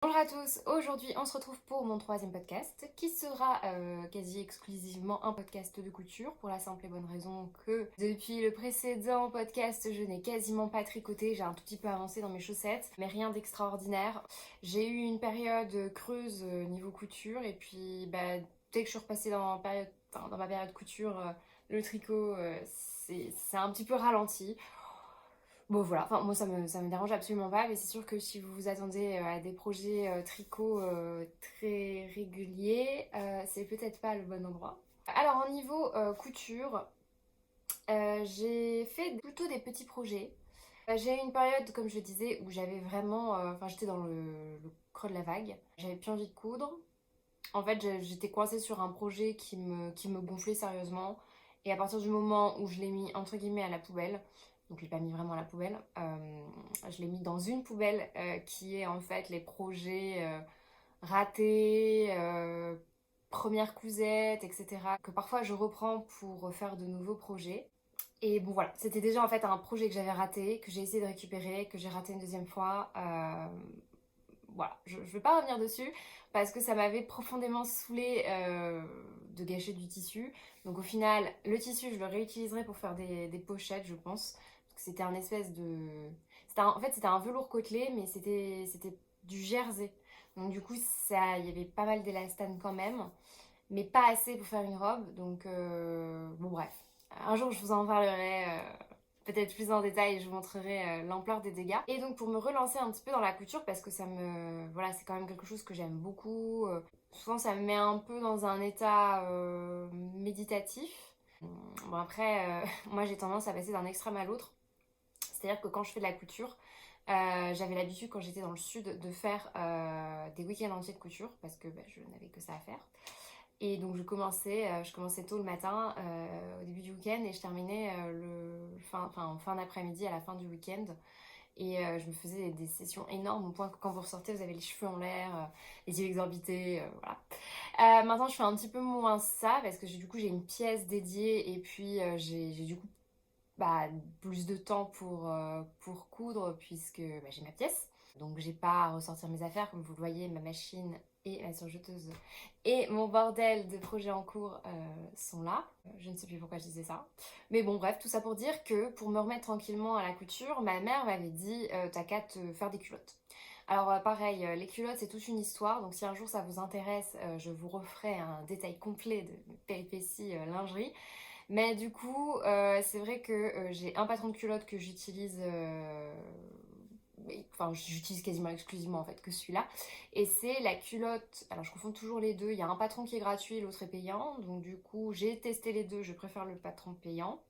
Bonjour à tous, aujourd'hui on se retrouve pour mon troisième podcast qui sera quasi exclusivement un podcast de couture pour la simple et bonne raison que depuis le précédent podcast je n'ai quasiment pas tricoté, j'ai un tout petit peu avancé dans mes chaussettes mais rien d'extraordinaire. J'ai eu une période creuse niveau couture et puis dès que je suis repassée dans ma période couture, le tricot c'est un petit peu ralenti. Bon voilà, enfin moi ça me dérange absolument pas, mais c'est sûr que si vous vous attendez à des projets tricot très réguliers, c'est peut-être pas le bon endroit. Alors au niveau couture, j'ai fait plutôt des petits projets. J'ai eu une période, comme je disais, où j'avais vraiment, enfin j'étais dans le creux de la vague. J'avais plus envie de coudre. En fait, j'étais coincée sur un projet qui me gonflait sérieusement. Et à partir du moment où je l'ai mis entre guillemets à la poubelle, donc je l'ai pas mis vraiment à la poubelle, je l'ai mis dans une poubelle qui est en fait les projets ratés, première cousette, etc. Que parfois je reprends pour faire de nouveaux projets. Et bon voilà, c'était déjà en fait un projet que j'avais raté, que j'ai essayé de récupérer, que j'ai raté une deuxième fois. Voilà, je ne vais pas revenir dessus parce que ça m'avait profondément saoulé de gâcher du tissu. Donc au final, le tissu, je le réutiliserai pour faire des pochettes, je pense. Parce que c'était un espèce de... En fait, c'était un velours côtelé, mais c'était du jersey. Donc du coup, il y avait pas mal d'élastane quand même, mais pas assez pour faire une robe. Donc bon bref, un jour je vous en parlerai peut-être plus en détail et je vous montrerai l'ampleur des dégâts. Et donc pour me relancer un petit peu dans la couture parce que voilà, c'est quand même quelque chose que j'aime beaucoup. Souvent ça me met un peu dans un état méditatif. Bon après, moi j'ai tendance à passer d'un extrême à l'autre. C'est-à-dire que quand je fais de la couture, j'avais l'habitude quand j'étais dans le sud de faire des week-ends entiers de couture parce que je n'avais que ça à faire. Et donc je commençais tôt le matin au début du week-end et je terminais en fin d'après-midi à la fin du week-end. Et je me faisais des sessions énormes au point que quand vous ressortez, vous avez les cheveux en l'air, les yeux exorbités, voilà. Maintenant, je fais un petit peu moins ça parce que du coup, j'ai une pièce dédiée et puis j'ai du coup plus de temps pour coudre puisque j'ai ma pièce. Donc j'ai pas à ressortir mes affaires, comme vous le voyez, ma machine et ma surjeteuse et mon bordel de projets en cours sont là. Je ne sais plus pourquoi je disais ça. Mais bon bref, tout ça pour dire que pour me remettre tranquillement à la couture, ma mère m'avait dit t'as qu'à te faire des culottes. Alors pareil, les culottes c'est toute une histoire, donc si un jour ça vous intéresse, je vous referai un détail complet de mes péripéties lingerie. Mais du coup, c'est vrai que j'ai un patron de culotte que j'utilise, enfin j'utilise quasiment exclusivement en fait que celui-là. Et c'est la culotte, alors je confonds toujours les deux, il y a un patron qui est gratuit, l'autre est payant. Donc du coup, j'ai testé les deux, je préfère le patron payant.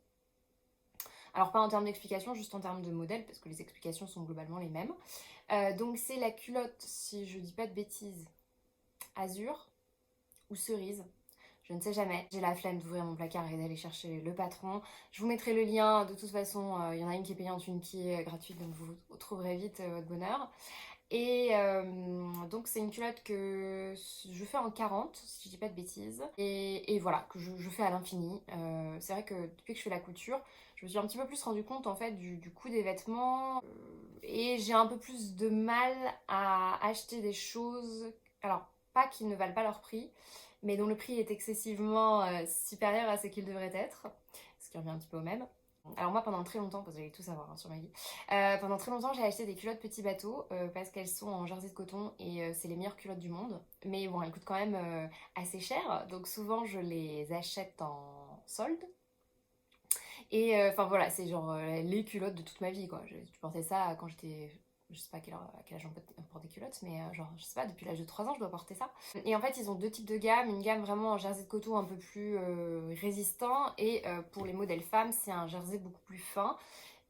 Alors pas en termes d'explication, juste en termes de modèle, parce que les explications sont globalement les mêmes. Donc c'est la culotte, si je dis pas de bêtises, azur ou cerise. Je ne sais jamais. J'ai la flemme d'ouvrir mon placard et d'aller chercher le patron. Je vous mettrai le lien. De toute façon, il y en a une qui est payante, une qui est gratuite, donc vous trouverez vite votre bonheur. Et donc c'est une culotte que je fais en 40, si je dis pas de bêtises. Et voilà, que je fais à l'infini. C'est vrai que depuis que je fais la couture, je me suis un petit peu plus rendu compte en fait du coût des vêtements. Et j'ai un peu plus de mal à acheter des choses. Alors, pas qu'ils ne valent pas leur prix, mais dont le prix est excessivement supérieur à ce qu'il devrait être. Ce qui revient un petit peu au même. Alors moi pendant très longtemps, parce que vous allez tout savoir hein, sur ma vie, pendant très longtemps j'ai acheté des culottes petits bateaux parce qu'elles sont en jersey de coton et c'est les meilleures culottes du monde. Mais bon, elles coûtent quand même assez cher, donc souvent je les achète en solde. Et enfin voilà, c'est genre les culottes de toute ma vie quoi. Je portais ça quand j'étais, je sais pas à quel âge on porte des culottes, mais genre je sais pas, depuis l'âge de 3 ans je dois porter ça. Et en fait ils ont deux types de gamme, une gamme vraiment en jersey de coton un peu plus résistant et pour les modèles femmes c'est un jersey beaucoup plus fin.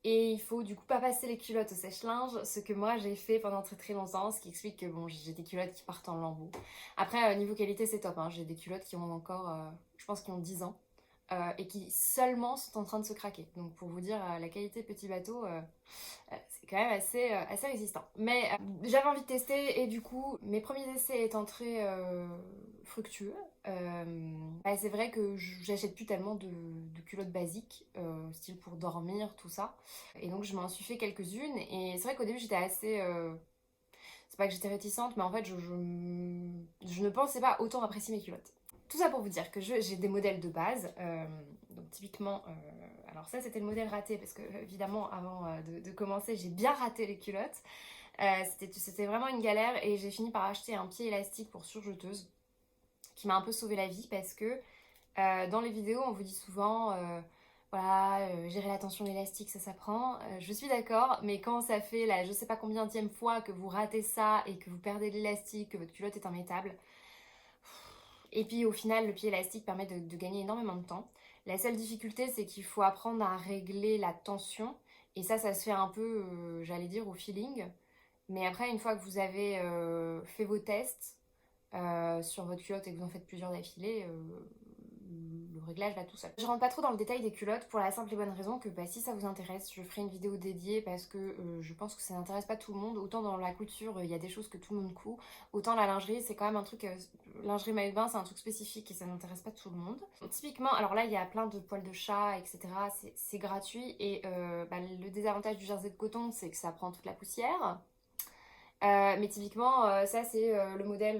Et il faut du coup pas passer les culottes au sèche-linge, ce que moi j'ai fait pendant très très longtemps, ce qui explique que bon j'ai des culottes qui partent en lambeaux. Après niveau qualité c'est top, hein. J'ai des culottes qui ont encore, je pense qu'ils ont 10 ans et qui seulement sont en train de se craquer. Donc pour vous dire la qualité petit bateau, c'est quand même assez résistant. Mais j'avais envie de tester et du coup mes premiers essais étant très fructueux, c'est vrai que j'achète plus tellement de culottes basiques, style pour dormir, tout ça. Et donc je m'en suis fait quelques-unes et c'est vrai qu'au début j'étais assez... C'est pas que j'étais réticente, mais en fait, je ne pensais pas autant apprécier mes culottes. Tout ça pour vous dire que j'ai des modèles de base. Donc typiquement, alors ça c'était le modèle raté parce que évidemment avant de commencer j'ai bien raté les culottes. C'était vraiment une galère et j'ai fini par acheter un pied élastique pour surjeteuse qui m'a un peu sauvé la vie parce que dans les vidéos on vous dit souvent voilà, gérer la tension élastique ça s'apprend. Je suis d'accord, mais quand ça fait la je sais pas combienième fois que vous ratez ça et que vous perdez l'élastique, que votre culotte est immétable. Et puis au final, le pied élastique permet de gagner énormément de temps. La seule difficulté, c'est qu'il faut apprendre à régler la tension. Et ça se fait un peu, j'allais dire, au feeling. Mais après, une fois que vous avez fait vos tests sur votre culotte et que vous en faites plusieurs d'affilée, le réglage va tout seul. Je rentre pas trop dans le détail des culottes pour la simple et bonne raison que bah, si ça vous intéresse, je ferai une vidéo dédiée parce que je pense que ça n'intéresse pas tout le monde. Autant dans la couture, il y a des choses que tout le monde coud, autant la lingerie, c'est quand même un truc, lingerie maillot de bain, c'est un truc spécifique et ça n'intéresse pas tout le monde. Donc, typiquement, alors là, il y a plein de poils de chat, etc. C'est gratuit et bah, le désavantage du jersey de coton, c'est que ça prend toute la poussière. Mais typiquement, ça c'est le modèle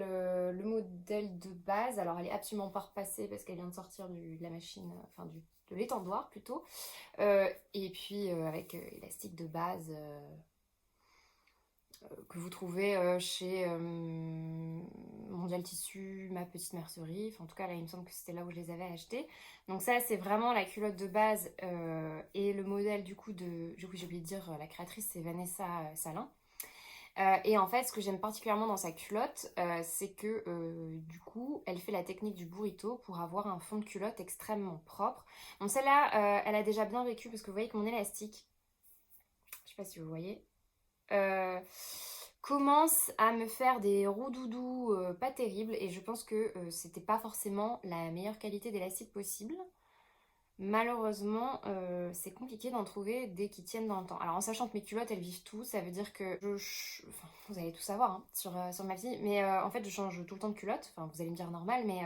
de base. Alors elle est absolument pas repassée parce qu'elle vient de sortir de la machine, enfin de l'étendoir plutôt. Et puis avec élastique de base que vous trouvez chez Mondial Tissu, Ma Petite Mercerie. Enfin, en tout cas là il me semble que c'était là où je les avais achetés. Donc ça c'est vraiment la culotte de base et le modèle du coup de... J'ai oublié de dire, la créatrice c'est Vanessa Salin. Et en fait, ce que j'aime particulièrement dans sa culotte, c'est que du coup, elle fait la technique du burrito pour avoir un fond de culotte extrêmement propre. Donc celle-là, elle a déjà bien vécu parce que vous voyez que mon élastique, je sais pas si vous voyez, commence à me faire des roux-doudous pas terribles et je pense que c'était pas forcément la meilleure qualité d'élastique possible. Malheureusement, c'est compliqué d'en trouver des qui tiennent dans le temps. Alors en sachant que mes culottes, elles vivent tout, ça veut dire que enfin, vous allez tout savoir hein, sur ma vie, mais en fait je change tout le temps de culotte. Enfin, vous allez me dire normal, mais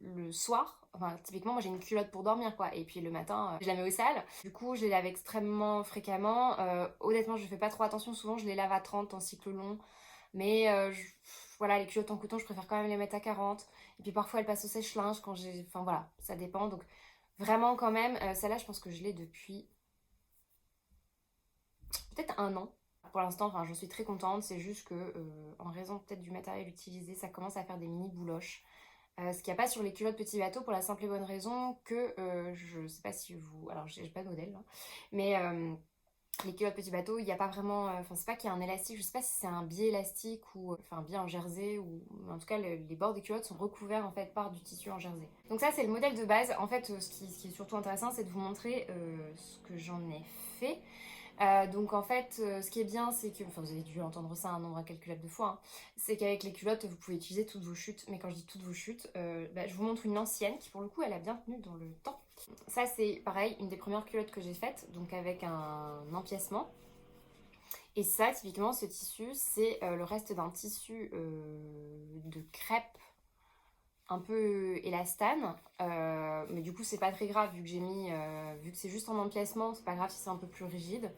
le soir, enfin typiquement moi j'ai une culotte pour dormir quoi, et puis le matin je la mets au sale. Du coup je les lave extrêmement fréquemment. Honnêtement je fais pas trop attention, souvent je les lave à 30 en cycle long. Mais voilà, les culottes en coton, je préfère quand même les mettre à 40. Et puis parfois, elles passent au sèche-linge quand j'ai... Enfin voilà, ça dépend. Donc vraiment quand même, celle-là, je pense que je l'ai depuis peut-être un an. Pour l'instant, enfin, j'en suis très contente. C'est juste que, en raison peut-être du matériel utilisé, ça commence à faire des mini bouloches. Ce qu'il n'y a pas sur les culottes petit bateau pour la simple et bonne raison que je sais pas si vous... Alors, j'ai pas de modèle, hein, mais... les culottes petit bateau, il n'y a pas vraiment... Enfin, c'est pas qu'il y a un élastique, je sais pas si c'est un biais élastique ou... Enfin, un biais en jersey ou... En tout cas, les bords des culottes sont recouverts en fait par du tissu en jersey. Donc ça, c'est le modèle de base. En fait, ce qui est surtout intéressant, c'est de vous montrer ce que j'en ai fait. Donc en fait, ce qui est bien, c'est que... Enfin, vous avez dû entendre ça un nombre incalculable de fois. Hein, c'est qu'avec les culottes, vous pouvez utiliser toutes vos chutes. Mais quand je dis toutes vos chutes, je vous montre une ancienne qui, pour le coup, elle a bien tenu dans le temps. Ça c'est pareil, une des premières culottes que j'ai faites, donc avec un empiècement. Et ça typiquement ce tissu c'est le reste d'un tissu de crêpe un peu élastane. Mais du coup c'est pas très grave vu que j'ai mis, vu que c'est juste en empiècement, c'est pas grave si c'est un peu plus rigide.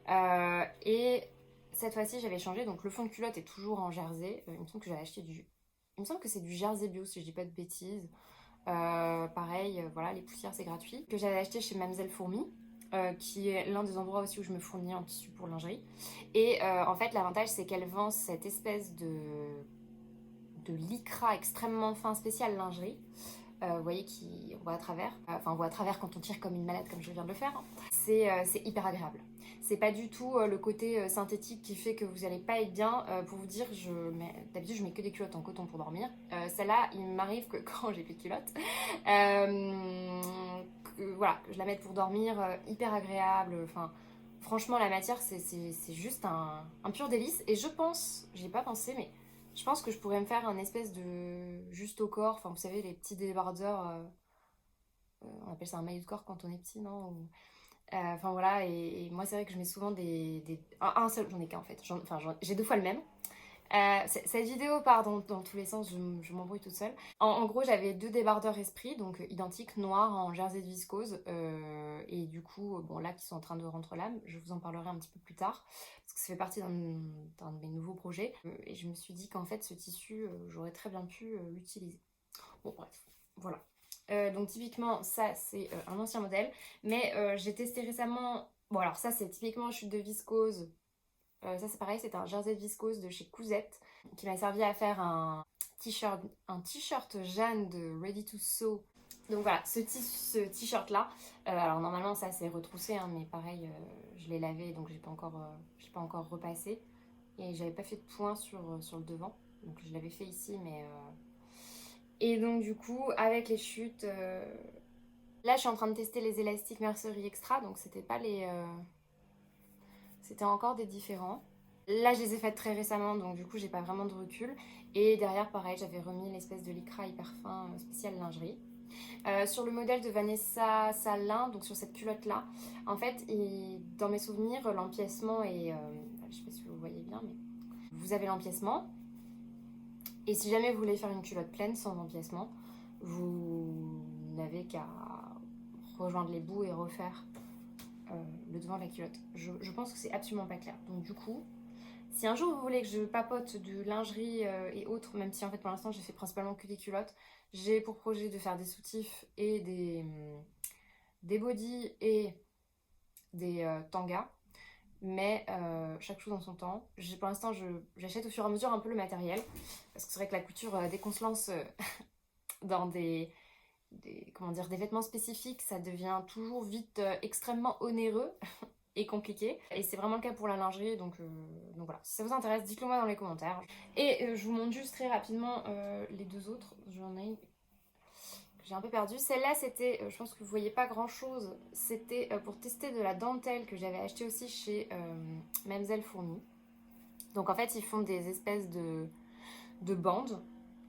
Et cette fois-ci j'avais changé, donc le fond de culotte est toujours en jersey. Il me semble que j'avais acheté du... Il me semble que c'est du jersey bio si je dis pas de bêtises. Pareil, voilà, les poussières c'est gratuit. Que j'avais acheté chez Mademoiselle Fourmi, qui est l'un des endroits aussi où je me fournis en tissu pour lingerie. Et en fait, l'avantage c'est qu'elle vend cette espèce de lycra extrêmement fin spécial lingerie. Vous voyez qu'on voit à travers. Enfin, on voit à travers quand on tire comme une malade, comme je viens de le faire. Hein. C'est hyper agréable. C'est pas du tout le côté synthétique qui fait que vous n'allez pas être bien. Pour vous dire, d'habitude je mets que des culottes en coton pour dormir. Celle-là, il m'arrive que quand j'ai plus de culottes, voilà, que je la mette pour dormir, hyper agréable. Enfin, franchement, la matière, c'est juste un pur délice. Et je pense, j'y ai pas pensé, mais je pense que je pourrais me faire un espèce de juste au corps. Enfin, vous savez, les petits débardeurs. On appelle ça un maillot de corps quand on est petit, non? Enfin voilà, et moi c'est vrai que je mets souvent un seul, j'en ai qu'un en fait. J'ai deux fois le même. Cette vidéo part dans tous les sens, je m'embrouille toute seule. En gros, j'avais 2 débardeurs Esprit, donc identiques, noirs en jersey de viscose. Et du coup, bon là, qui sont en train de rendre l'âme, je vous en parlerai un petit peu plus tard, parce que ça fait partie d'un de mes nouveaux projets. Et je me suis dit qu'en fait, ce tissu, j'aurais très bien pu l'utiliser. Bon, bref, voilà. Donc typiquement, ça, c'est un ancien modèle. Mais j'ai testé récemment... Bon, alors ça, c'est typiquement chute de viscose. Ça c'est pareil, c'est un jersey de viscose de chez Couzette qui m'a servi à faire un t-shirt Jeanne de Ready to Sew. Donc voilà, ce t-shirt là, alors normalement ça c'est retroussé, hein, mais pareil, je l'ai lavé donc j'ai pas encore repassé et j'avais pas fait de point sur le devant, donc je l'avais fait ici, mais et donc du coup avec les chutes, là je suis en train de tester les élastiques Mercerie Extra, donc c'était encore des différents. Là, je les ai faites très récemment, donc du coup, j'ai pas vraiment de recul. Et derrière, pareil, j'avais remis l'espèce de lycra hyper fin spécial lingerie. Sur le modèle de Vanessa Salin, donc sur cette culotte-là, en fait, dans mes souvenirs, l'empiècement est... je sais pas si vous voyez bien, mais vous avez l'empiècement. Et si jamais vous voulez faire une culotte pleine sans empiècement, vous n'avez qu'à rejoindre les bouts et refaire le devant de la culotte. Je pense que c'est absolument pas clair. Donc du coup, si un jour vous voulez que je papote de lingerie et autres, même si en fait pour l'instant j'ai fait principalement que des culottes, j'ai pour projet de faire des soutifs et des bodys et des tangas, mais chaque chose en son temps. Pour l'instant j'achète au fur et à mesure un peu le matériel, parce que c'est vrai que la couture, dès qu'on se lance dans comment dire, des vêtements spécifiques, ça devient toujours vite extrêmement onéreux et compliqué. Et c'est vraiment le cas pour la lingerie, donc voilà. Si ça vous intéresse, dites-le moi dans les commentaires. Et je vous montre juste très rapidement les 2 autres. J'en ai une que j'ai un peu perdue. Celle-là, c'était, je pense que vous voyez pas grand-chose. C'était pour tester de la dentelle que j'avais acheté aussi chez Mamselle Fourmi. Donc en fait, ils font des espèces de bandes.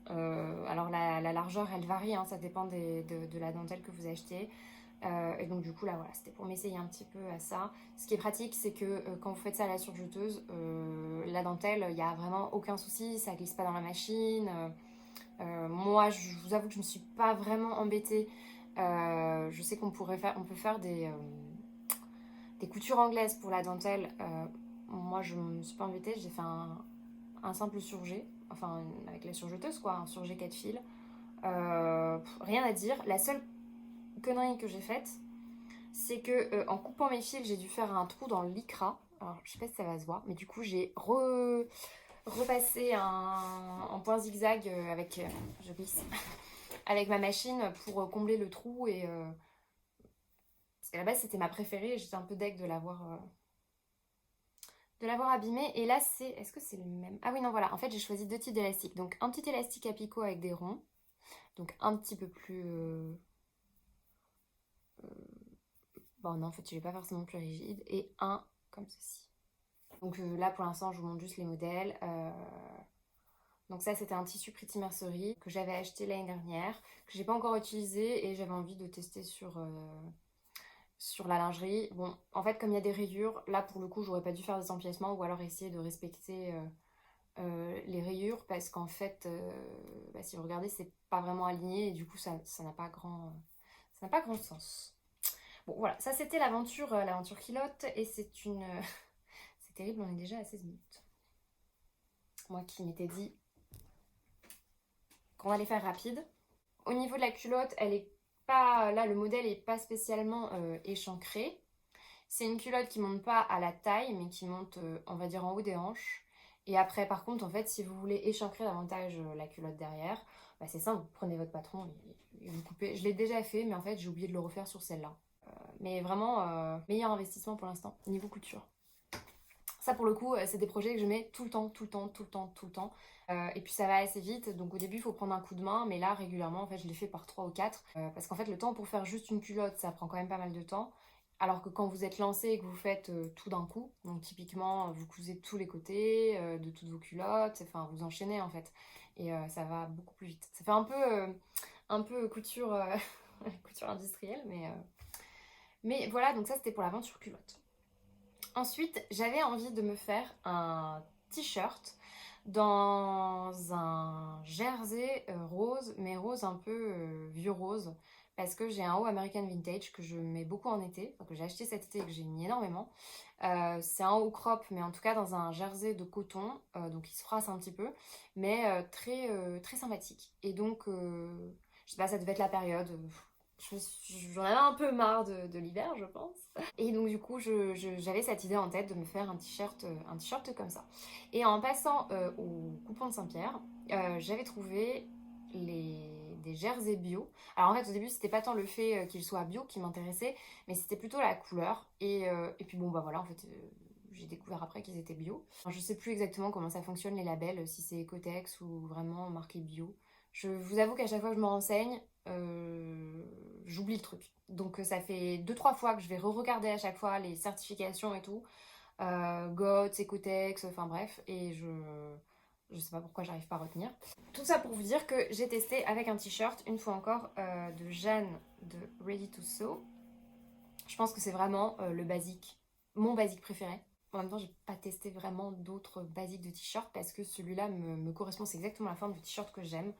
Alors la largeur, elle varie, hein, ça dépend de la dentelle que vous achetez. Et donc du coup là voilà, c'était pour m'essayer un petit peu à ça. Ce qui est pratique, c'est que quand vous faites ça à la surjeteuse, la dentelle, il n'y a vraiment aucun souci, ça glisse pas dans la machine. Moi je vous avoue que je me suis pas vraiment embêtée. Je sais on peut faire des coutures anglaises pour la dentelle. Moi je me suis pas embêtée, j'ai fait un simple surjet, enfin avec la surjeteuse quoi, un surjet 4 fils. Rien à dire. La seule connerie que j'ai faite, c'est que en coupant mes fils, j'ai dû faire un trou dans le lycra. Alors, je sais pas si ça va se voir, mais du coup, j'ai repassé en point zigzag je glisse, avec ma machine pour combler le trou. Parce qu'à la base, c'était ma préférée et j'étais un peu deg de l'avoir abîmée. Et là, est-ce que c'est le même? Ah oui, non, voilà. En fait, j'ai choisi 2 types d'élastiques. Donc, un petit élastique à picot avec des ronds. Donc, un petit peu plus... bon, non, en fait, il n'est pas forcément plus rigide. Et un comme ceci. Donc là, pour l'instant, je vous montre juste les modèles. Donc ça, c'était un tissu Pretty Mercerie que j'avais acheté l'année dernière, que j'ai pas encore utilisé et j'avais envie de tester sur la lingerie. Bon, en fait, comme il y a des rayures, là, pour le coup, j'aurais pas dû faire des empiècements ou alors essayer de respecter les rayures parce qu'en fait, si vous regardez, c'est pas vraiment aligné et du coup, ça n'a pas grand sens. Bon, voilà, ça c'était l'aventure Kilote et c'est une... c'est terrible, on est déjà à 16 minutes. Moi qui m'étais dit qu'on allait faire rapide. Au niveau de la culotte, elle est pas... Là, le modèle est pas spécialement échancré. C'est une culotte qui monte pas à la taille, mais qui monte, on va dire, en haut des hanches. Et après, par contre, en fait, si vous voulez échancrer davantage la culotte derrière, bah, c'est simple, vous prenez votre patron et vous coupez. Je l'ai déjà fait, mais en fait, j'ai oublié de le refaire sur celle-là. Mais vraiment, meilleur investissement pour l'instant, niveau couture. Ça pour le coup, c'est des projets que je mets tout le temps, tout le temps, tout le temps, tout le temps. Et puis ça va assez vite, donc au début il faut prendre un coup de main, mais là régulièrement en fait je les fais par 3 ou 4. Parce qu'en fait le temps pour faire juste une culotte ça prend quand même pas mal de temps. Alors que quand vous êtes lancé et que vous faites tout d'un coup, donc typiquement vous cousez de tous les côtés, de toutes vos culottes, enfin vous enchaînez en fait. Et ça va beaucoup plus vite. Ça fait un peu couture, couture industrielle, mais voilà, donc ça c'était pour l'aventure culotte. Ensuite, j'avais envie de me faire un t-shirt dans un jersey rose, mais rose un peu vieux rose, parce que j'ai un haut American Vintage que je mets beaucoup en été, enfin, que j'ai acheté cet été et que j'ai mis énormément. C'est un haut crop, mais en tout cas dans un jersey de coton, donc il se froisse un petit peu, mais très sympathique. Et donc, je sais pas, ça devait être la période. J'en avais un peu marre de l'hiver, je pense. Et donc du coup, j'avais cette idée en tête de me faire un t-shirt comme ça. Et en passant au coupon de Saint-Pierre, j'avais trouvé des jerseys bio. Alors en fait, au début, c'était pas tant le fait qu'ils soient bio qui m'intéressait, mais c'était plutôt la couleur. Et puis bon, bah voilà, en fait, j'ai découvert après qu'ils étaient bio. Alors, je sais plus exactement comment ça fonctionne les labels, si c'est Ecotex ou vraiment marqué bio. Je vous avoue qu'à chaque fois que je me renseigne, j'oublie le truc. Donc ça fait deux trois fois que je vais re-regarder à chaque fois les certifications et tout. GOTS, Ecotex, enfin bref. Et je sais pas pourquoi j'arrive pas à retenir. Tout ça pour vous dire que j'ai testé avec un t-shirt, une fois encore, de Jeanne de Ready to Sew. Je pense que c'est vraiment le basique, mon basique préféré. En même temps, j'ai pas testé vraiment d'autres basiques de t-shirt parce que celui-là me correspond, c'est exactement la forme du t-shirt que j'aime.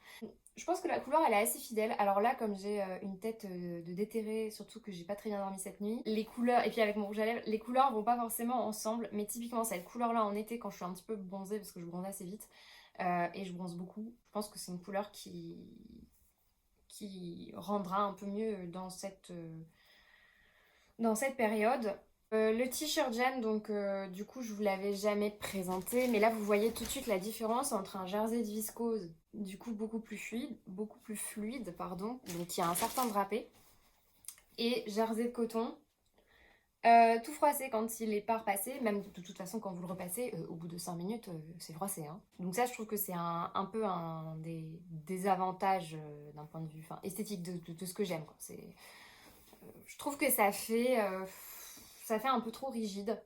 Je pense que la couleur elle est assez fidèle. Alors là, comme j'ai une tête de déterrée, surtout que j'ai pas très bien dormi cette nuit, les couleurs, et puis avec mon rouge à lèvres, les couleurs vont pas forcément ensemble, mais typiquement cette couleur-là en été, quand je suis un petit peu bronzée, parce que je bronze assez vite, et je bronze beaucoup, je pense que c'est une couleur qui rendra un peu mieux dans cette période. Le t-shirt Jeanne, donc du coup je vous l'avais jamais présenté, mais là vous voyez tout de suite la différence entre un jersey de viscose, du coup beaucoup plus fluide, pardon, donc il y a un certain drapé, et jersey de coton, tout froissé quand il est pas repassé, même de toute façon quand vous le repassez, au bout de 5 minutes, c'est froissé. Hein. Donc ça je trouve que c'est un peu un des avantages d'un point de vue esthétique de ce que j'aime. Je trouve que ça fait un peu trop rigide.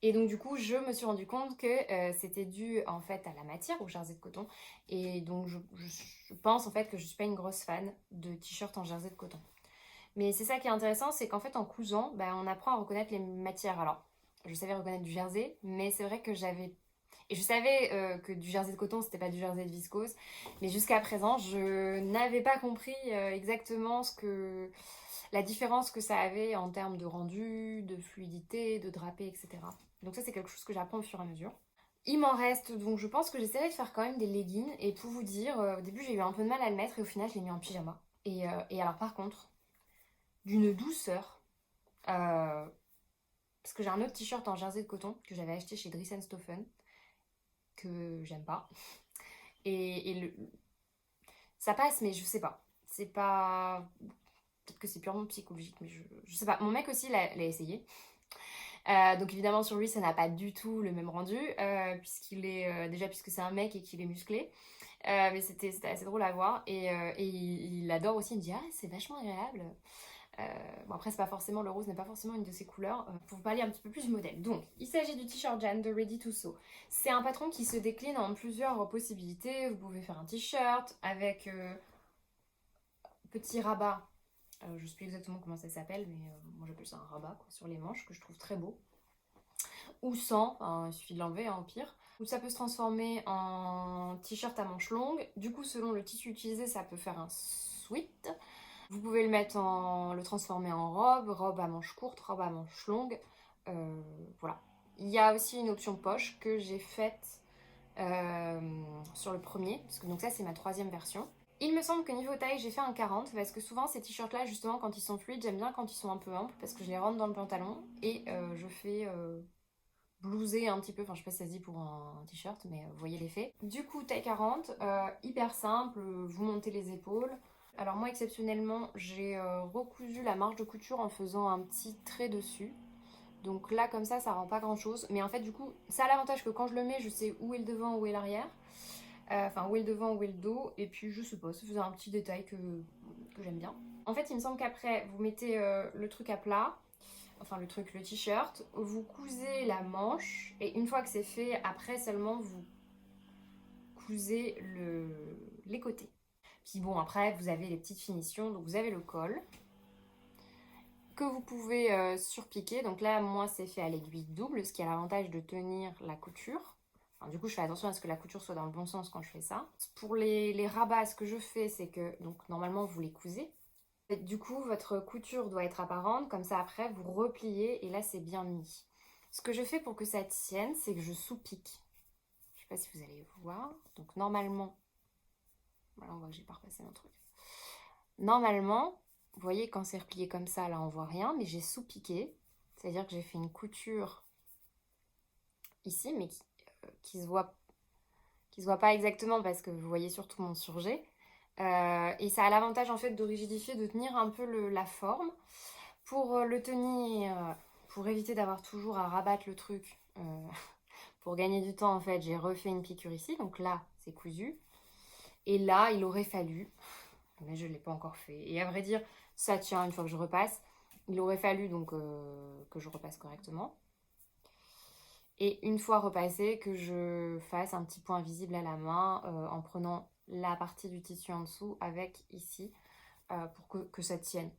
Et donc du coup, je me suis rendu compte que c'était dû en fait à la matière, au jersey de coton. Et donc je pense en fait que je suis pas une grosse fan de t-shirts en jersey de coton. Mais c'est ça qui est intéressant, c'est qu'en fait en cousant, on apprend à reconnaître les matières. Alors, je savais reconnaître du jersey, mais c'est vrai que et je savais que du jersey de coton, c'était pas du jersey de viscose. Mais jusqu'à présent, je n'avais pas compris exactement la différence que ça avait en termes de rendu, de fluidité, de drapé, etc. Donc ça, c'est quelque chose que j'apprends au fur et à mesure. Il m'en reste, donc je pense que j'essaierai de faire quand même des leggings. Et pour vous dire, au début, j'ai eu un peu de mal à le mettre et au final, je l'ai mis en pyjama. Et alors par contre, d'une douceur, parce que j'ai un autre t-shirt en jersey de coton que j'avais acheté chez Dries Stoffen, que j'aime pas. Et ça passe, mais je sais pas. C'est pas... Peut-être que c'est purement psychologique, mais je sais pas. Mon mec aussi l'a essayé. Donc évidemment sur lui ça n'a pas du tout le même rendu puisqu'il est déjà puisque c'est un mec et qu'il est musclé mais c'était assez drôle à voir et il adore aussi, il me dit ah c'est vachement agréable. Bon après c'est pas forcément, le rose n'est pas forcément une de ses couleurs. Pour vous parler un petit peu plus du modèle, donc il s'agit du t-shirt Jeanne de Ready to Sew. C'est un patron qui se décline en plusieurs possibilités. Vous pouvez faire un t-shirt avec petit rabat. Je sais plus exactement comment ça s'appelle, mais moi j'appelle ça un rabat quoi, sur les manches, que je trouve très beau. Ou sans, enfin, il suffit de l'enlever au pire. Ou ça peut se transformer en t-shirt à manches longues. Du coup, selon le tissu utilisé, ça peut faire un sweat. Vous pouvez le transformer en robe à manches courtes, robe à manches longues. Voilà. Il y a aussi une option poche que j'ai faite sur le premier, parce que donc ça c'est ma troisième version. Il me semble que niveau taille j'ai fait un 40 parce que souvent ces t-shirts là justement quand ils sont fluides j'aime bien quand ils sont un peu amples parce que je les rentre dans le pantalon et je fais blouser un petit peu, enfin je sais pas si ça se dit pour un t-shirt mais vous voyez l'effet. Du coup taille 40, hyper simple, vous montez les épaules. Alors moi exceptionnellement j'ai recousu la marge de couture en faisant un petit trait dessus. Donc là comme ça rend pas grand chose. Mais en fait du coup ça a l'avantage que quand je le mets je sais où est le devant, où est l'arrière. Enfin où est le devant, où est le dos. Et puis je sais pas, ça faisait un petit détail que j'aime bien. En fait il me semble qu'après vous mettez le truc à plat. Enfin le t-shirt. Vous cousez la manche. Et une fois que c'est fait, après seulement vous cousez les côtés. Puis bon après vous avez les petites finitions. Donc vous avez le col. Que vous pouvez surpiquer. Donc là, moi, c'est fait à l'aiguille double, ce qui a l'avantage de tenir la couture. Enfin, du coup, je fais attention à ce que la couture soit dans le bon sens quand je fais ça. Pour les rabats, ce que je fais, c'est que, donc normalement, vous les cousez. Et du coup, votre couture doit être apparente, comme ça après, vous repliez et là, c'est bien mis. Ce que je fais pour que ça tienne, c'est que je sous-pique. Je sais pas si vous allez voir. Donc normalement, voilà, on voit que j'ai pas repassé mon truc. Normalement, vous voyez, quand c'est replié comme ça, là, on voit rien, mais j'ai sous-piqué. C'est-à-dire que j'ai fait une couture ici, mais qui se voit pas exactement parce que vous voyez surtout mon surjet. Et ça a l'avantage en fait de rigidifier, de tenir un peu la forme. Pour le tenir, pour éviter d'avoir toujours à rabattre le truc, pour gagner du temps en fait, j'ai refait une piqûre ici. Donc là, c'est cousu. Et là, il aurait fallu, mais je ne l'ai pas encore fait. Et à vrai dire, ça tient une fois que je repasse. Il aurait fallu donc que je repasse correctement. Et une fois repassé, que je fasse un petit point visible à la main en prenant la partie du tissu en dessous avec ici pour que ça tienne.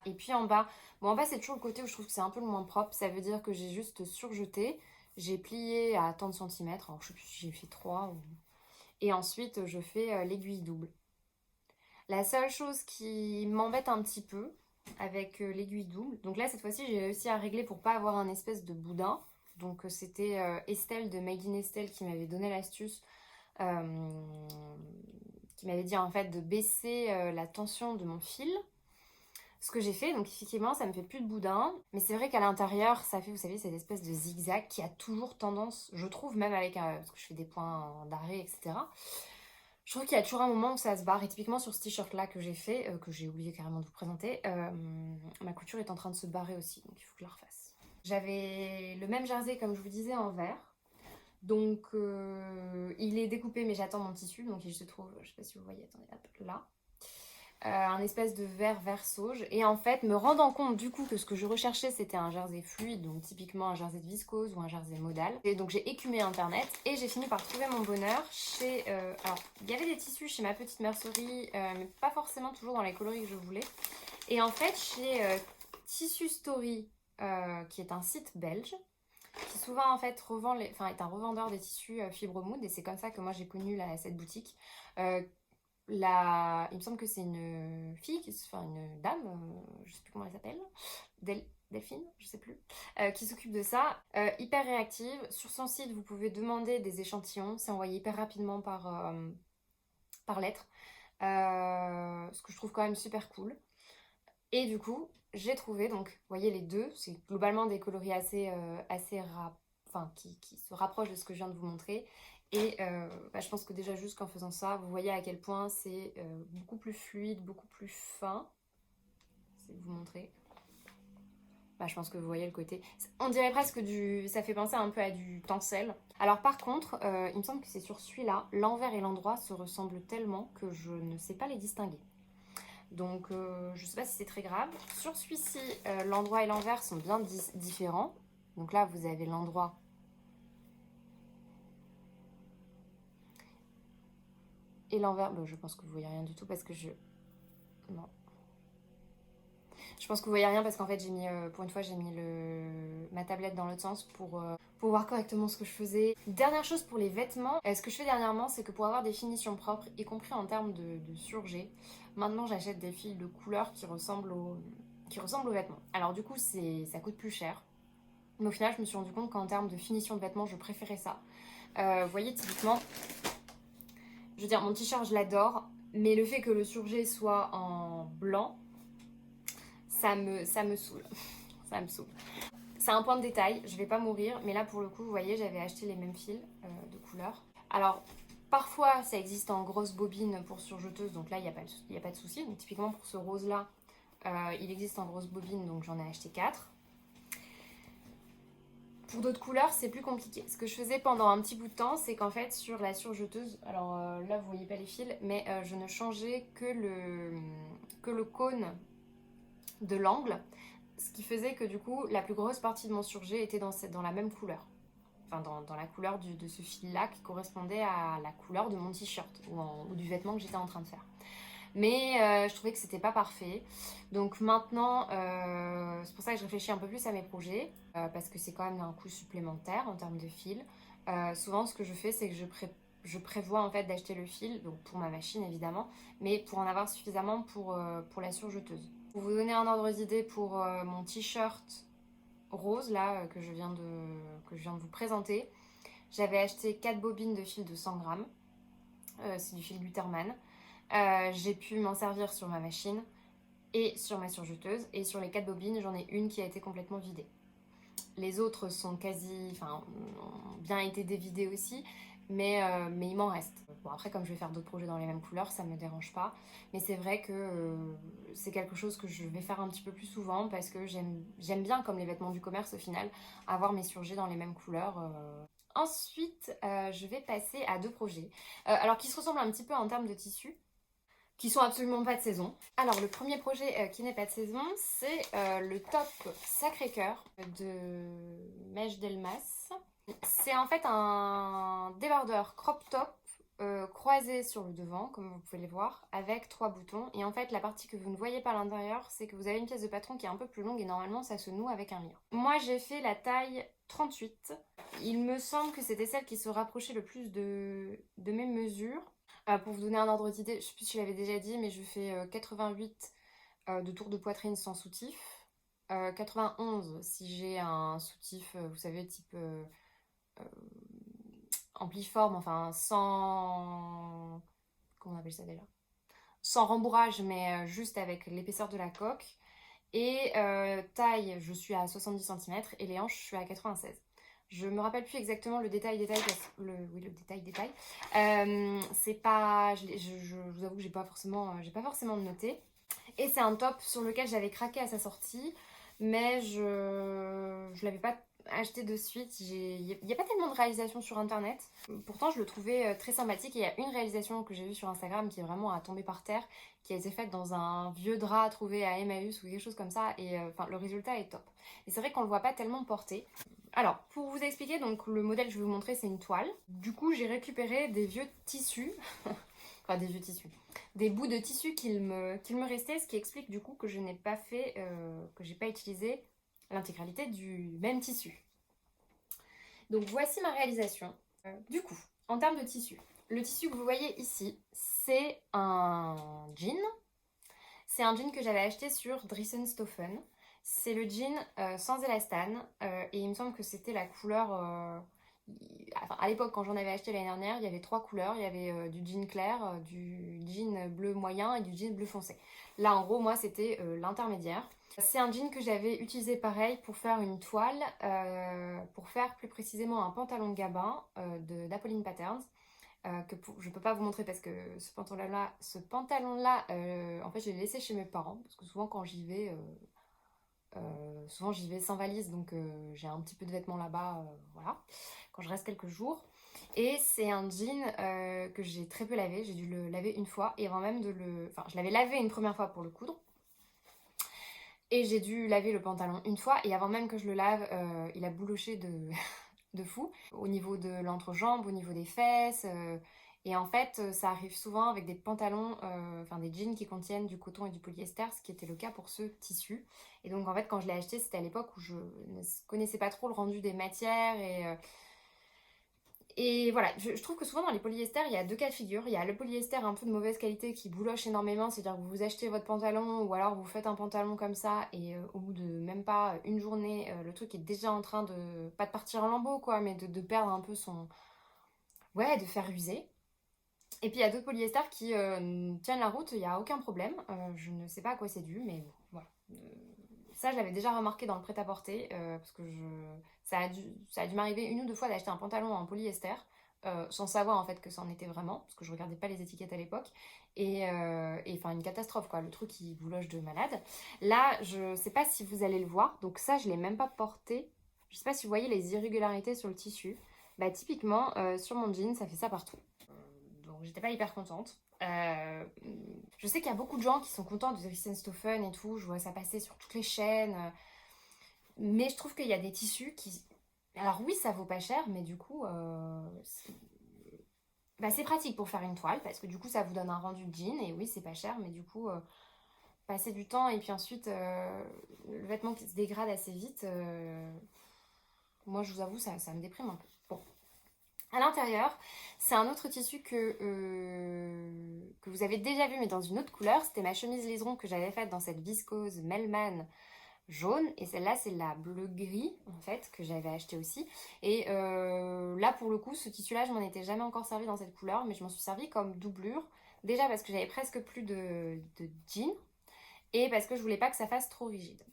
Et puis en bas, bon en bas c'est toujours le côté où je trouve que c'est un peu le moins propre. Ça veut dire que j'ai juste surjeté, j'ai plié à tant de centimètres, alors je sais plus si j'ai fait 3 et ensuite je fais l'aiguille double. La seule chose qui m'embête un petit peu avec l'aiguille double, donc là cette fois-ci j'ai réussi à régler pour pas avoir un espèce de boudin. Donc c'était Estelle de Made in Estelle qui m'avait donné l'astuce, qui m'avait dit en fait de baisser la tension de mon fil. Ce que j'ai fait, donc effectivement ça me fait plus de boudin, mais c'est vrai qu'à l'intérieur ça fait, vous savez, cette espèce de zigzag qui a toujours tendance, je trouve, même avec parce que je fais des points d'arrêt, etc. Je trouve qu'il y a toujours un moment où ça se barre. Et typiquement sur ce t-shirt là que j'ai fait, que j'ai oublié carrément de vous présenter, ma couture est en train de se barrer aussi, donc il faut que je la refasse. J'avais le même jersey comme je vous disais en vert. Donc il est découpé mais j'attends mon tissu, donc il se trouve, je sais pas si vous voyez, attendez, hop, là. Un espèce de vert sauge. Et en fait, me rendant compte du coup que ce que je recherchais c'était un jersey fluide, donc typiquement un jersey de viscose ou un jersey modal. Et donc j'ai écumé internet et j'ai fini par trouver mon bonheur chez... alors, il y avait des tissus chez ma petite mercerie, mais pas forcément toujours dans les coloris que je voulais. Et en fait, chez Tissu Story, qui est un site belge, qui souvent en fait revend est un revendeur des tissus fibre mood, et c'est comme ça que moi j'ai connu cette boutique. Il me semble que c'est une fille, enfin une dame, je sais plus comment elle s'appelle, Delphine, je sais plus, qui s'occupe de ça, hyper réactive. Sur son site, vous pouvez demander des échantillons, c'est envoyé hyper rapidement par lettre, ce que je trouve quand même super cool. Et du coup, j'ai trouvé, donc, vous voyez les deux, c'est globalement des coloris qui se rapprochent de ce que je viens de vous montrer. Et je pense que déjà juste qu'en faisant ça, vous voyez à quel point c'est beaucoup plus fluide, beaucoup plus fin. Je vais vous montrer. Je pense que vous voyez le côté. On dirait presque ça fait penser un peu à du tencel. Alors par contre, il me semble que c'est sur celui-là, l'envers et l'endroit se ressemblent tellement que je ne sais pas les distinguer. Donc je ne sais pas si c'est très grave. Sur celui-ci, l'endroit et l'envers sont bien différents. Donc là, vous avez l'endroit. Et l'envers, je pense que vous voyez rien du tout parce que non. Je pense que vous voyez rien parce qu'en fait j'ai mis, pour une fois j'ai mis ma tablette dans l'autre sens pour voir correctement ce que je faisais. Dernière chose pour les vêtements, ce que je fais dernièrement c'est que pour avoir des finitions propres, y compris en termes de surjet, maintenant j'achète des fils de couleurs qui ressemblent aux vêtements. Alors du coup ça coûte plus cher, mais au final je me suis rendu compte qu'en termes de finition de vêtements je préférais ça. Vous voyez typiquement, je veux dire mon t-shirt je l'adore, mais le fait que le surjet soit en blanc, ça me saoule. Ça me saoule. C'est un point de détail, je vais pas mourir, mais là pour le coup, vous voyez, j'avais acheté les mêmes fils de couleur. Alors, parfois ça existe en grosse bobine pour surjeteuse, donc là il n'y a pas de souci. Donc typiquement pour ce rose là, il existe en grosse bobine, donc j'en ai acheté 4. Pour d'autres couleurs, c'est plus compliqué. Ce que je faisais pendant un petit bout de temps, c'est qu'en fait sur la surjeteuse, alors là vous voyez pas les fils, mais je ne changeais que le cône de l'angle, ce qui faisait que du coup la plus grosse partie de mon surjet était dans la même couleur, enfin dans la couleur de ce fil là qui correspondait à la couleur de mon t-shirt ou du vêtement que j'étais en train de faire. Mais je trouvais que c'était pas parfait, donc maintenant c'est pour ça que je réfléchis un peu plus à mes projets, parce que c'est quand même un coût supplémentaire en termes de fil. Souvent ce que je fais c'est que je prévois en fait d'acheter le fil, donc pour ma machine évidemment, mais pour en avoir suffisamment pour la surjeteuse. Pour vous donner un ordre d'idée pour mon t-shirt rose là que je viens de vous présenter, j'avais acheté 4 bobines de fil de 100 grammes, c'est du fil Gutermann. J'ai pu m'en servir sur ma machine et sur ma surjeteuse, et sur les 4 bobines j'en ai une qui a été complètement vidée. Les autres sont ont bien été dévidées aussi, mais il m'en reste. Bon, après, comme je vais faire d'autres projets dans les mêmes couleurs, ça me dérange pas. Mais c'est vrai que c'est quelque chose que je vais faire un petit peu plus souvent parce que j'aime bien, comme les vêtements du commerce au final, avoir mes surjets dans les mêmes couleurs. Ensuite, je vais passer à deux projets. Alors, qui se ressemblent un petit peu en termes de tissu, qui sont absolument pas de saison. Alors le premier projet qui n'est pas de saison, c'est le top Sacré-Cœur de Mèche Delmas. C'est en fait un débardeur crop top croisé sur le devant, comme vous pouvez les voir, avec 3 boutons. Et en fait, la partie que vous ne voyez pas à l'intérieur, c'est que vous avez une pièce de patron qui est un peu plus longue et normalement ça se noue avec un lien. Moi j'ai fait la taille 38. Il me semble que c'était celle qui se rapprochait le plus de mes mesures. Pour vous donner un ordre d'idée, je ne sais plus si je l'avais déjà dit, mais je fais 88 de tour de poitrine sans soutif. 91 si j'ai un soutif, vous savez, type euh, ampliforme, enfin sans... Comment on appelle ça déjà? Sans rembourrage, mais juste avec l'épaisseur de la coque. Et taille, je suis à 70 cm et les hanches, je suis à 96. Je me rappelle plus exactement le détail, oui, le détail. C'est pas, je vous avoue que j'ai pas forcément noté. Et c'est un top sur lequel j'avais craqué à sa sortie, mais je l'avais pas acheté de suite. Il n'y a pas tellement de réalisations sur internet. Pourtant, je le trouvais très sympathique. Et il y a une réalisation que j'ai vue sur Instagram qui est vraiment à tomber par terre, qui a été faite dans un vieux drap trouvé à Emmaüs ou quelque chose comme ça. Et le résultat est top. Et c'est vrai qu'on le voit pas tellement porté. Alors, pour vous expliquer, donc le modèle que je vais vous montrer, c'est une toile. Du coup, j'ai récupéré des vieux tissus. Enfin, des vieux tissus. Des bouts de tissu qu'il me restait, ce qui explique du coup que je n'ai pas fait, que j'ai pas utilisé l'intégralité du même tissu. Donc voici ma réalisation. Du coup, en termes de tissu, le tissu que vous voyez ici, c'est un jean. C'est un jean que j'avais acheté sur Dressenstoffen. C'est le jean sans élastane et il me semble que c'était la couleur... Enfin, à l'époque, quand j'en avais acheté l'année dernière, il y avait 3 couleurs. Il y avait du jean clair, du jean bleu moyen et du jean bleu foncé. Là, en gros, moi, c'était l'intermédiaire. C'est un jean que j'avais utilisé pareil pour faire une toile, pour faire plus précisément un pantalon de gabin d'Apolline Patterns. Je peux pas vous montrer parce que ce pantalon-là, en fait, je l'ai laissé chez mes parents parce que souvent quand j'y vais, souvent j'y vais sans valise, donc j'ai un petit peu de vêtements là-bas, voilà, quand je reste quelques jours. Et c'est un jean que j'ai très peu lavé, j'ai dû le laver une fois et avant même enfin, je l'avais lavé une première fois pour le coudre. Et j'ai dû laver le pantalon une fois et avant même que je le lave, il a bouloché de fou au niveau de l'entrejambe, au niveau des fesses. Et en fait, ça arrive souvent avec des pantalons, enfin des jeans qui contiennent du coton et du polyester, ce qui était le cas pour ce tissu. Et donc en fait, quand je l'ai acheté, c'était à l'époque où je ne connaissais pas trop le rendu des matières et voilà, je trouve que souvent dans les polyesters, il y a deux cas de figure. Il y a le polyester un peu de mauvaise qualité qui bouloche énormément, c'est-à-dire que vous achetez votre pantalon ou alors vous faites un pantalon comme ça et au bout de même pas une journée, le truc est déjà en train de, pas de partir en lambeaux quoi, mais de perdre un peu son... Ouais, de faire user. Et puis il y a d'autres polyesters qui tiennent la route, il n'y a aucun problème. Je ne sais pas à quoi c'est dû, mais bon, voilà. Ça, je l'avais déjà remarqué dans le prêt-à-porter, parce que ça a dû m'arriver une ou deux fois d'acheter un pantalon en polyester, sans savoir en fait que ça en était vraiment, parce que je regardais pas les étiquettes à l'époque, et enfin une catastrophe quoi, le truc qui bouloche de malade. Là, je sais pas si vous allez le voir, donc ça, je l'ai même pas porté. Je sais pas si vous voyez les irrégularités sur le tissu. Bah typiquement, sur mon jean, ça fait ça partout. Donc j'étais pas hyper contente. Je sais qu'il y a beaucoup de gens qui sont contents de Dressenstoffen et tout, je vois ça passer sur toutes les chaînes. Mais je trouve qu'il y a des tissus qui... Alors oui, ça vaut pas cher, mais du coup, c'est pratique pour faire une toile, parce que du coup, ça vous donne un rendu de jean, et oui, c'est pas cher, mais du coup, passer du temps, et puis ensuite, le vêtement qui se dégrade assez vite, moi, je vous avoue, ça me déprime un peu. Bon. À l'intérieur, c'est un autre tissu que vous avez déjà vu mais dans une autre couleur. C'était ma chemise liseron que j'avais faite dans cette viscose Melman jaune. Et celle-là, c'est la bleu-gris en fait que j'avais acheté aussi. Et là, pour le coup, ce tissu-là, je m'en étais jamais encore servi dans cette couleur, mais je m'en suis servi comme doublure. Déjà parce que j'avais presque plus de jeans et parce que je voulais pas que ça fasse trop rigide.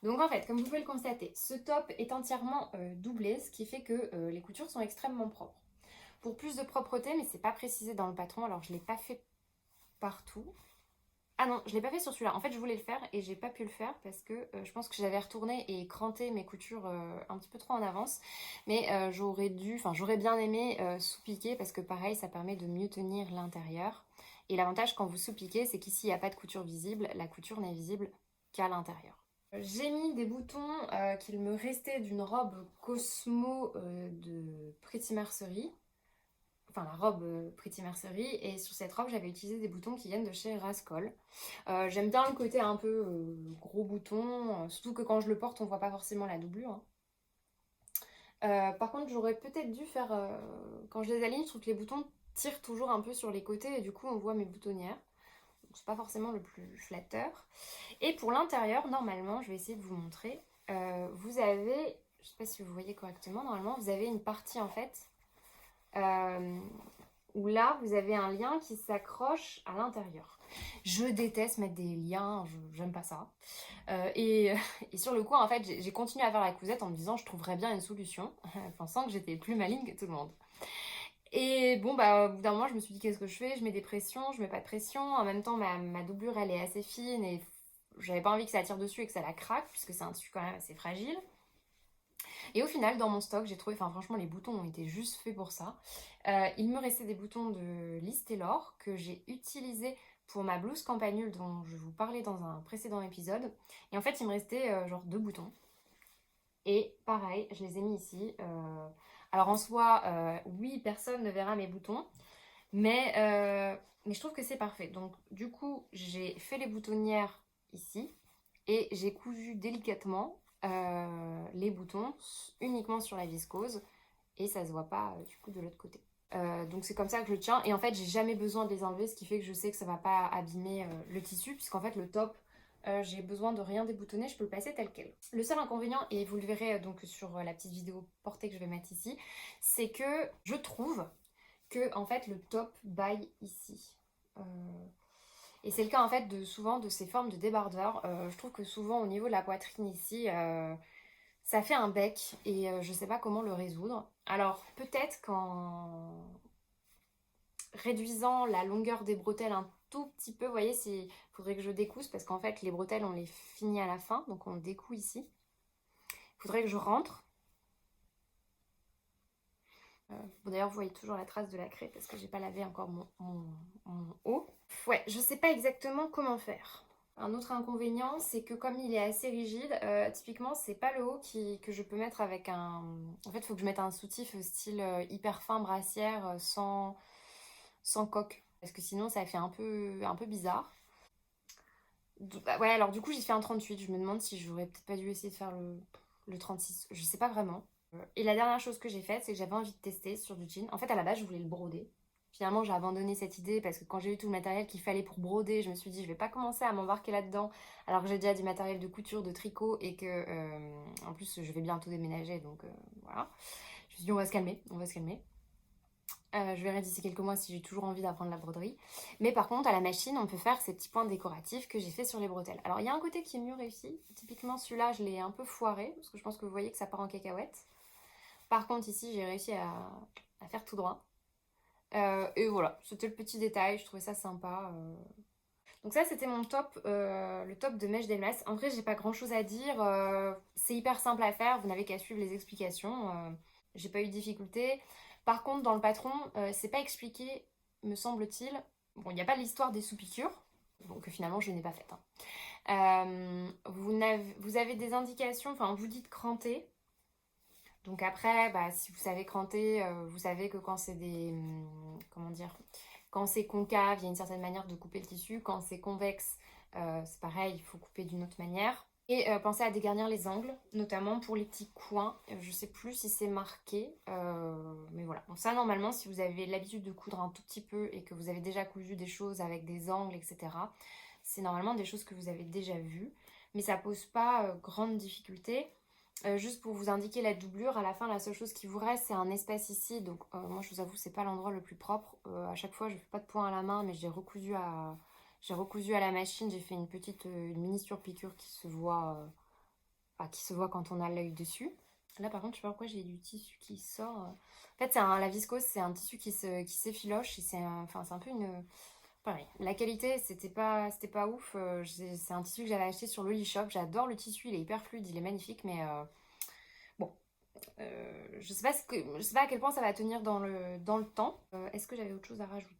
Donc en fait, comme vous pouvez le constater, ce top est entièrement doublé, ce qui fait que les coutures sont extrêmement propres. Pour plus de propreté, mais c'est pas précisé dans le patron, alors je l'ai pas fait partout. Ah non, je l'ai pas fait sur celui-là. En fait, je voulais le faire et j'ai pas pu le faire parce que je pense que j'avais retourné et cranté mes coutures un petit peu trop en avance. Mais j'aurais bien aimé sous-piquer parce que pareil, ça permet de mieux tenir l'intérieur. Et l'avantage quand vous sous-piquez, c'est qu'ici, il n'y a pas de couture visible. La couture n'est visible qu'à l'intérieur. J'ai mis des boutons qu'il me restait d'une robe Cosmo de Pretty Mercerie. Enfin, la robe Pretty Mercerie. Et sur cette robe, j'avais utilisé des boutons qui viennent de chez Rascol. J'aime bien le côté un peu gros bouton. Surtout que quand je le porte, on voit pas forcément la doublure. Hein. Par contre, j'aurais peut-être dû faire... quand je les aligne, je trouve que les boutons tirent toujours un peu sur les côtés. Et du coup, on voit mes boutonnières. C'est pas forcément le plus flatteur. Et pour l'intérieur, normalement, je vais essayer de vous montrer. Vous avez, je sais pas si vous voyez correctement, normalement, vous avez une partie en fait où là, vous avez un lien qui s'accroche à l'intérieur. Je déteste mettre des liens, j'aime pas ça. Et sur le coup, en fait, j'ai continué à faire la cousette en me disant je trouverais bien une solution, pensant que j'étais plus maligne que tout le monde. Et bon, bah, au bout d'un moment, je me suis dit, qu'est-ce que je fais? Je mets des pressions, je mets pas de pression. En même temps, ma doublure, elle est assez fine et j'avais pas envie que ça tire dessus et que ça la craque, puisque c'est un tissu quand même assez fragile. Et au final, dans mon stock, j'ai trouvé, enfin franchement, les boutons ont été juste faits pour ça. Il me restait des boutons de Liz Taylor que j'ai utilisés pour ma blouse campanule dont je vous parlais dans un précédent épisode. Et en fait, il me restait genre 2 boutons. Et pareil, je les ai mis ici. Alors en soi, oui, personne ne verra mes boutons, mais je trouve que c'est parfait. Donc du coup, j'ai fait les boutonnières ici et j'ai cousu délicatement les boutons uniquement sur la viscose et ça se voit pas du coup de l'autre côté. Donc c'est comme ça que je le tiens et en fait j'ai jamais besoin de les enlever, ce qui fait que je sais que ça va pas abîmer le tissu puisqu'en fait le top j'ai besoin de rien déboutonner, je peux le passer tel quel. Le seul inconvénient, et vous le verrez donc sur la petite vidéo portée que je vais mettre ici, c'est que je trouve que en fait le top baille ici. Et c'est le cas en fait de souvent de ces formes de débardeurs. Je trouve que souvent au niveau de la poitrine ici, ça fait un bec et je sais pas comment le résoudre. Alors peut-être qu'en réduisant la longueur des bretelles un tout petit peu, vous voyez, il faudrait que je découse parce qu'en fait les bretelles on les finit à la fin, donc on découd ici. Il faudrait que je rentre. Bon, d'ailleurs vous voyez toujours la trace de la craie parce que j'ai pas lavé encore mon haut. Ouais, je sais pas exactement comment faire. Un autre inconvénient, c'est que comme il est assez rigide, typiquement, c'est pas le haut que je peux mettre avec un... En fait, il faut que je mette un soutif style hyper fin brassière sans coque. Parce que sinon, ça fait un peu bizarre. Bah ouais, alors du coup, j'ai fait un 38. Je me demande si j'aurais peut-être pas dû essayer de faire le 36. Je sais pas vraiment. Et la dernière chose que j'ai faite, c'est que j'avais envie de tester sur du jean. En fait, à la base, je voulais le broder. Finalement, j'ai abandonné cette idée parce que quand j'ai eu tout le matériel qu'il fallait pour broder, je me suis dit, je vais pas commencer à m'embarquer là-dedans alors que j'ai déjà du matériel de couture, de tricot et que, en plus, je vais bientôt déménager. Donc voilà. Je me suis dit, on va se calmer, on va se calmer. Je verrai d'ici quelques mois si j'ai toujours envie d'apprendre la broderie. Mais par contre, à la machine, on peut faire ces petits points décoratifs que j'ai fait sur les bretelles. Alors, il y a un côté qui est mieux réussi. Typiquement, celui-là, je l'ai un peu foiré parce que je pense que vous voyez que ça part en cacahuète. Par contre, ici, j'ai réussi à faire tout droit. Et voilà, c'était le petit détail, je trouvais ça sympa. Donc ça, c'était mon top, le top de Mèche d'Elmas. En vrai, j'ai pas grand-chose à dire. C'est hyper simple à faire, vous n'avez qu'à suivre les explications. J'ai pas eu de difficulté. Par contre, dans le patron, c'est pas expliqué, me semble-t-il. Bon, il n'y a pas l'histoire des sous-piqûres, donc finalement, je n'ai pas faite. Hein. Vous avez des indications, enfin, on vous dit de cranter. Donc après, bah, si vous savez cranter, vous savez que quand c'est comment dire, quand c'est concave, il y a une certaine manière de couper le tissu. Quand c'est convexe, c'est pareil, il faut couper d'une autre manière. Et pensez à dégarnir les angles, notamment pour les petits coins. Je sais plus si c'est marqué, mais voilà. Donc ça, normalement, si vous avez l'habitude de coudre un tout petit peu et que vous avez déjà cousu des choses avec des angles, etc., c'est normalement des choses que vous avez déjà vues. Mais ça pose pas grande difficulté. Juste pour vous indiquer la doublure, à la fin, la seule chose qui vous reste, c'est un espace ici. Donc moi, je vous avoue, c'est pas l'endroit le plus propre. À chaque fois, je fais pas de point à la main, mais j'ai recousu à la machine, j'ai fait une petite une mini surpiqûre qui se voit quand on a l'œil dessus. Là par contre, je sais pas pourquoi j'ai du tissu qui sort. En fait, la viscose, c'est un tissu qui s'effiloche et c'est un peu une... Pareil, la qualité, c'était pas ouf. C'est un tissu que j'avais acheté sur l'Olishop. J'adore le tissu, il est hyper fluide, il est magnifique, mais bon, je sais pas à quel point ça va tenir dans le temps. Est-ce que j'avais autre chose à rajouter?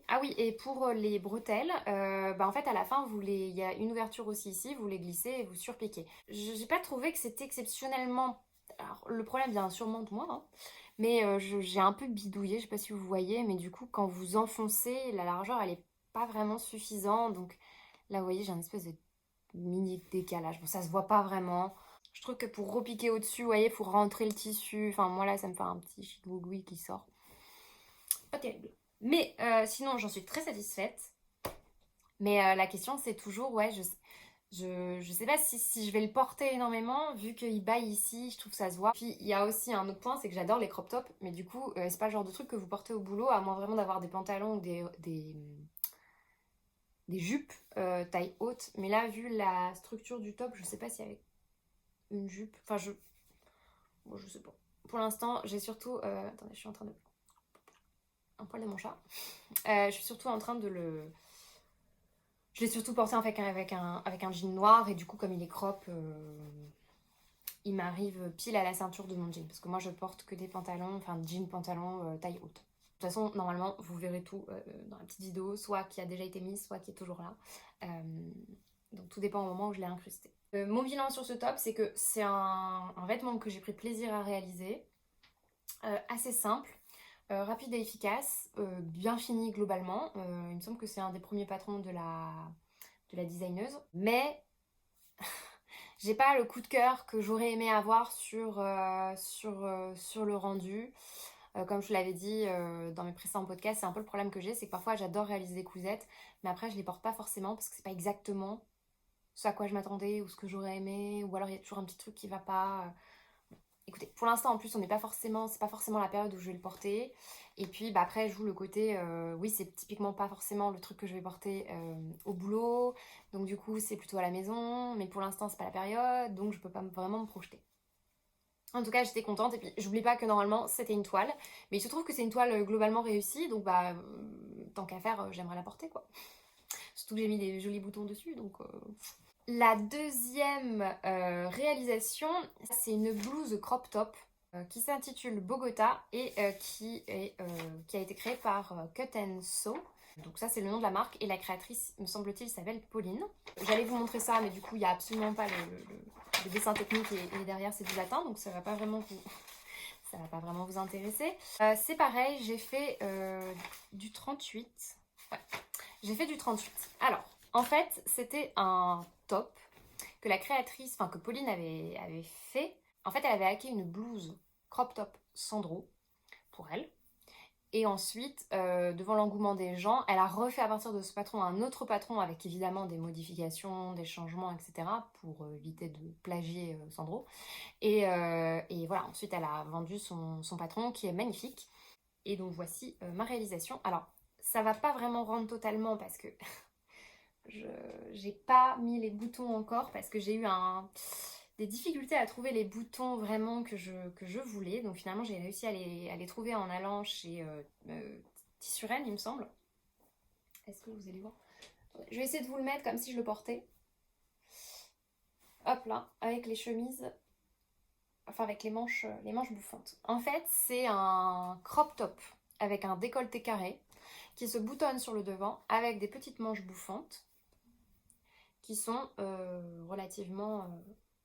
Ah oui, et pour les bretelles, en fait à la fin, il y a une ouverture aussi ici, vous les glissez et vous surpiquez. J'ai pas trouvé que c'était exceptionnellement... Alors le problème vient sûrement de moi, hein, mais j'ai un peu bidouillé, je sais pas si vous voyez, mais du coup quand vous enfoncez, la largeur elle est pas vraiment suffisante, donc là vous voyez j'ai un espèce de mini décalage. Bon, ça se voit pas vraiment. Je trouve que pour repiquer au-dessus, vous voyez, il faut rentrer le tissu. Enfin, moi là, ça me fait un petit chigouigoui qui sort. Pas terrible. Mais sinon, j'en suis très satisfaite. Mais la question, c'est toujours, ouais, je sais pas si je vais le porter énormément, vu qu'il baille ici, je trouve que ça se voit. Puis il y a aussi un autre point, c'est que j'adore les crop tops, mais du coup, c'est pas le genre de truc que vous portez au boulot, à moins vraiment d'avoir des pantalons ou des jupes taille haute. Mais là, vu la structure du top, je sais pas si avec une jupe. Enfin, bon, je sais pas. Pour l'instant, j'ai surtout. Attendez, je suis en train de. Un poil de mon chat. Je suis surtout en train de le. Je l'ai surtout porté avec un jean noir et du coup, comme il est crop, il m'arrive pile à la ceinture de mon jean. Parce que moi, je porte que des pantalons, enfin, jean pantalon taille haute. De toute façon, normalement, vous verrez tout dans la petite vidéo, soit qui a déjà été mise, soit qui est toujours là. Donc tout dépend au moment où je l'ai incrusté. Mon bilan sur ce top, c'est que c'est un vêtement que j'ai pris plaisir à réaliser, assez simple, rapide et efficace, bien fini globalement. Il me semble que c'est un des premiers patrons de la designeuse, mais j'ai pas le coup de cœur que j'aurais aimé avoir sur le rendu. Comme je l'avais dit dans mes précédents podcasts, c'est un peu le problème que j'ai, c'est que parfois j'adore réaliser des cousettes, mais après je les porte pas forcément parce que c'est pas exactement ce à quoi je m'attendais ou ce que j'aurais aimé, ou alors il y a toujours un petit truc qui va pas. Écoutez, pour l'instant en plus c'est pas forcément la période où je vais le porter. Et puis après je joue le côté, oui c'est typiquement pas forcément le truc que je vais porter au boulot, donc du coup c'est plutôt à la maison, mais pour l'instant c'est pas la période, donc je peux pas vraiment me projeter. En tout cas, j'étais contente et puis j'oublie pas que normalement c'était une toile, mais il se trouve que c'est une toile globalement réussie, donc tant qu'à faire, j'aimerais la porter quoi. Surtout que j'ai mis des jolis boutons dessus, donc. La deuxième réalisation, c'est une blouse crop top qui s'intitule Bogota et qui a été créée par Cut and Sew. Donc ça c'est le nom de la marque et la créatrice, me semble-t-il, s'appelle Pauline. J'allais vous montrer ça, mais du coup il n'y a absolument pas le dessin technique et derrière c'est du latin, donc ça va pas vraiment vous intéresser. C'est pareil, j'ai fait du 38. Ouais, j'ai fait du 38. Alors, en fait, c'était un top que la créatrice, enfin que Pauline avait fait. En fait, elle avait hacké une blouse crop top Sandro pour elle. Et ensuite, devant l'engouement des gens, elle a refait à partir de ce patron un autre patron avec évidemment des modifications, des changements, etc. pour éviter de plagier Sandro. Et voilà, ensuite elle a vendu son patron qui est magnifique. Et donc voici ma réalisation. Alors, ça va pas vraiment rendre totalement parce que j'ai pas mis les boutons encore parce que j'ai eu des difficultés à trouver les boutons vraiment que je voulais. Donc finalement j'ai réussi à les trouver en allant chez Tissuren il me semble. Est-ce que vous allez voir? Je vais essayer de vous le mettre comme si je le portais. Hop là, avec les chemises, enfin avec les manches bouffantes. En fait c'est un crop top avec un décolleté carré qui se boutonne sur le devant avec des petites manches bouffantes qui sont relativement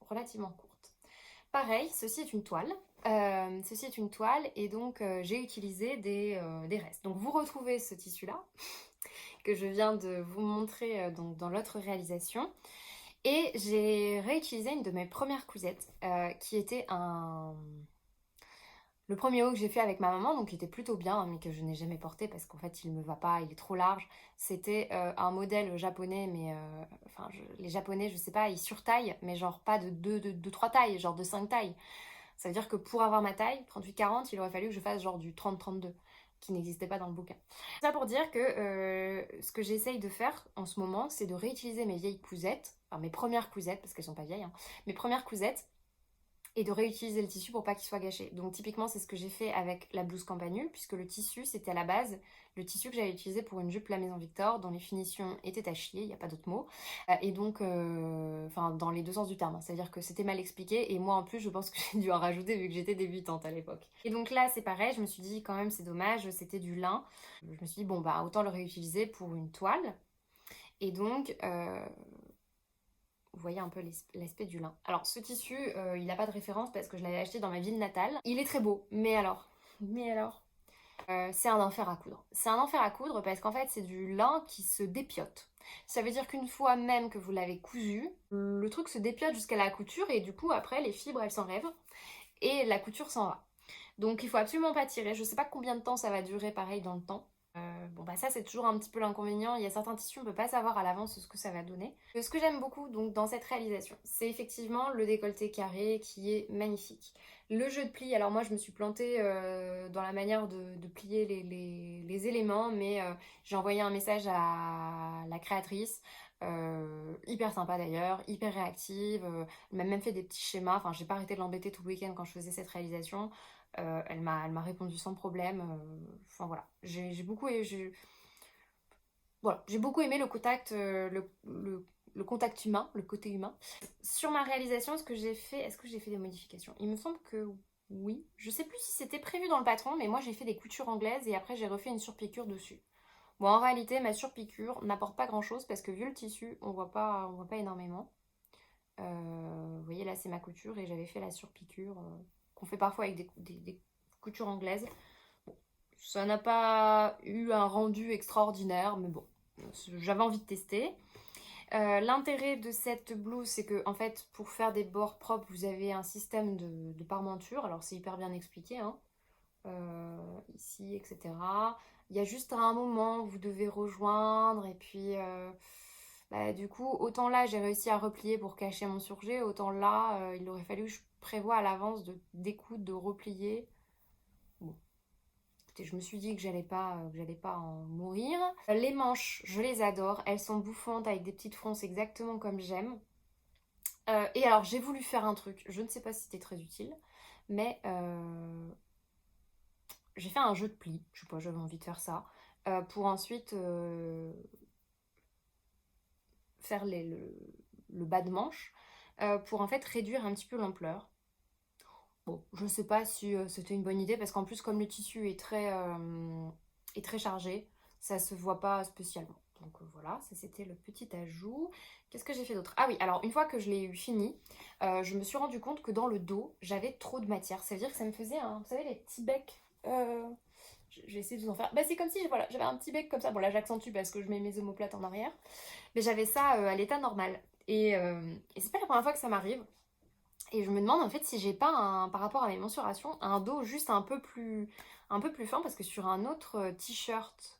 courtes. Pareil, ceci est une toile. Et donc j'ai utilisé des restes. Donc vous retrouvez ce tissu-là que je viens de vous montrer donc, dans l'autre réalisation. Et j'ai réutilisé une de mes premières cousettes qui était le premier haut que j'ai fait avec ma maman, donc qui était plutôt bien, mais que je n'ai jamais porté parce qu'en fait il me va pas, il est trop large. C'était un modèle japonais, mais enfin les japonais, je sais pas, ils surtaillent, mais genre pas de 3 tailles, genre de 5 tailles. Ça veut dire que pour avoir ma taille, 38-40, il aurait fallu que je fasse genre du 30-32, qui n'existait pas dans le bouquin. Ça pour dire que ce que j'essaye de faire en ce moment, c'est de réutiliser mes vieilles cousettes, enfin mes premières cousettes, parce qu'elles sont pas vieilles, hein, mes premières cousettes, et de réutiliser le tissu pour pas qu'il soit gâché. Donc typiquement c'est ce que j'ai fait avec la blouse Campanule, puisque le tissu c'était à la base le tissu que j'avais utilisé pour une jupe La Maison Victor, dont les finitions étaient à chier, il n'y a pas d'autre mot, et donc enfin dans les deux sens du terme, hein. C'est-à-dire que c'était mal expliqué, et moi en plus je pense que j'ai dû en rajouter vu que j'étais débutante à l'époque. Et donc là c'est pareil, je me suis dit quand même c'est dommage, c'était du lin, je me suis dit bon bah autant le réutiliser pour une toile, et donc vous voyez un peu l'aspect du lin. Alors ce tissu, il n'a pas de référence parce que je l'avais acheté dans ma ville natale. Il est très beau, mais alors, c'est un enfer à coudre. C'est un enfer à coudre parce qu'en fait c'est du lin qui se dépiote. Ça veut dire qu'une fois même que vous l'avez cousu, le truc se dépiote jusqu'à la couture et du coup après les fibres elles s'enlèvent et la couture s'en va. Donc il faut absolument pas tirer. Je sais pas combien de temps ça va durer pareil dans le temps. Bon bah ça c'est toujours un petit peu l'inconvénient, il y a certains tissus on peut pas savoir à l'avance ce que ça va donner. Ce que j'aime beaucoup donc dans cette réalisation, c'est effectivement le décolleté carré qui est magnifique. Le jeu de pli, alors moi je me suis plantée dans la manière de plier les éléments, mais j'ai envoyé un message à la créatrice, hyper sympa d'ailleurs, hyper réactive, elle m'a même fait des petits schémas, enfin j'ai pas arrêté de l'embêter tout le week-end quand je faisais cette réalisation. Elle m'a répondu sans problème. Enfin voilà, j'ai beaucoup, voilà, j'ai beaucoup aimé le contact, le contact humain, le côté humain. Sur ma réalisation, ce que j'ai fait, est-ce que j'ai fait des modifications? Il me semble que oui. Je sais plus si c'était prévu dans le patron, mais moi j'ai fait des coutures anglaises et après j'ai refait une surpiqûre dessus. Bon, en réalité, ma surpiqûre n'apporte pas grand-chose parce que vu le tissu, on voit pas énormément. Vous voyez, là c'est ma couture et j'avais fait la surpiqûre qu'on fait parfois avec des coutures anglaises. Bon, ça n'a pas eu un rendu extraordinaire, mais bon, j'avais envie de tester. L'intérêt de cette blouse, c'est que en fait, pour faire des bords propres, vous avez un système de parmenture. Alors c'est hyper bien expliqué, hein, ici, etc. Il y a juste un moment où vous devez rejoindre et puis bah, du coup, autant là j'ai réussi à replier pour cacher mon surjet, autant là il aurait fallu que je prévoie à l'avance de découdre, de replier. Bon, écoutez, je me suis dit que j'allais pas en mourir. Les manches, je les adore, elles sont bouffantes avec des petites fronces exactement comme j'aime. Et alors j'ai voulu faire un truc, je ne sais pas si c'était très utile, mais j'ai fait un jeu de plis, je sais pas, j'avais envie de faire ça, pour ensuite faire le bas de manche, pour en fait réduire un petit peu l'ampleur. Bon, je sais pas si c'était une bonne idée, parce qu'en plus comme le tissu est très chargé, ça se voit pas spécialement. Donc voilà, ça c'était le petit ajout. Qu'est-ce que j'ai fait d'autre? Ah oui, alors une fois que je l'ai eu fini, je me suis rendu compte que dans le dos, j'avais trop de matière. Ça veut dire que ça me faisait un, vous savez, les petits becs. Je vais essayer de vous en faire. Bah c'est comme si voilà, j'avais un petit bec comme ça. Bon là j'accentue parce que je mets mes omoplates en arrière. Mais j'avais ça à l'état normal. Et c'est pas la première fois que ça m'arrive. Et je me demande en fait si j'ai pas par rapport à mes mensurations, un dos juste un peu plus fin parce que sur un autre t-shirt,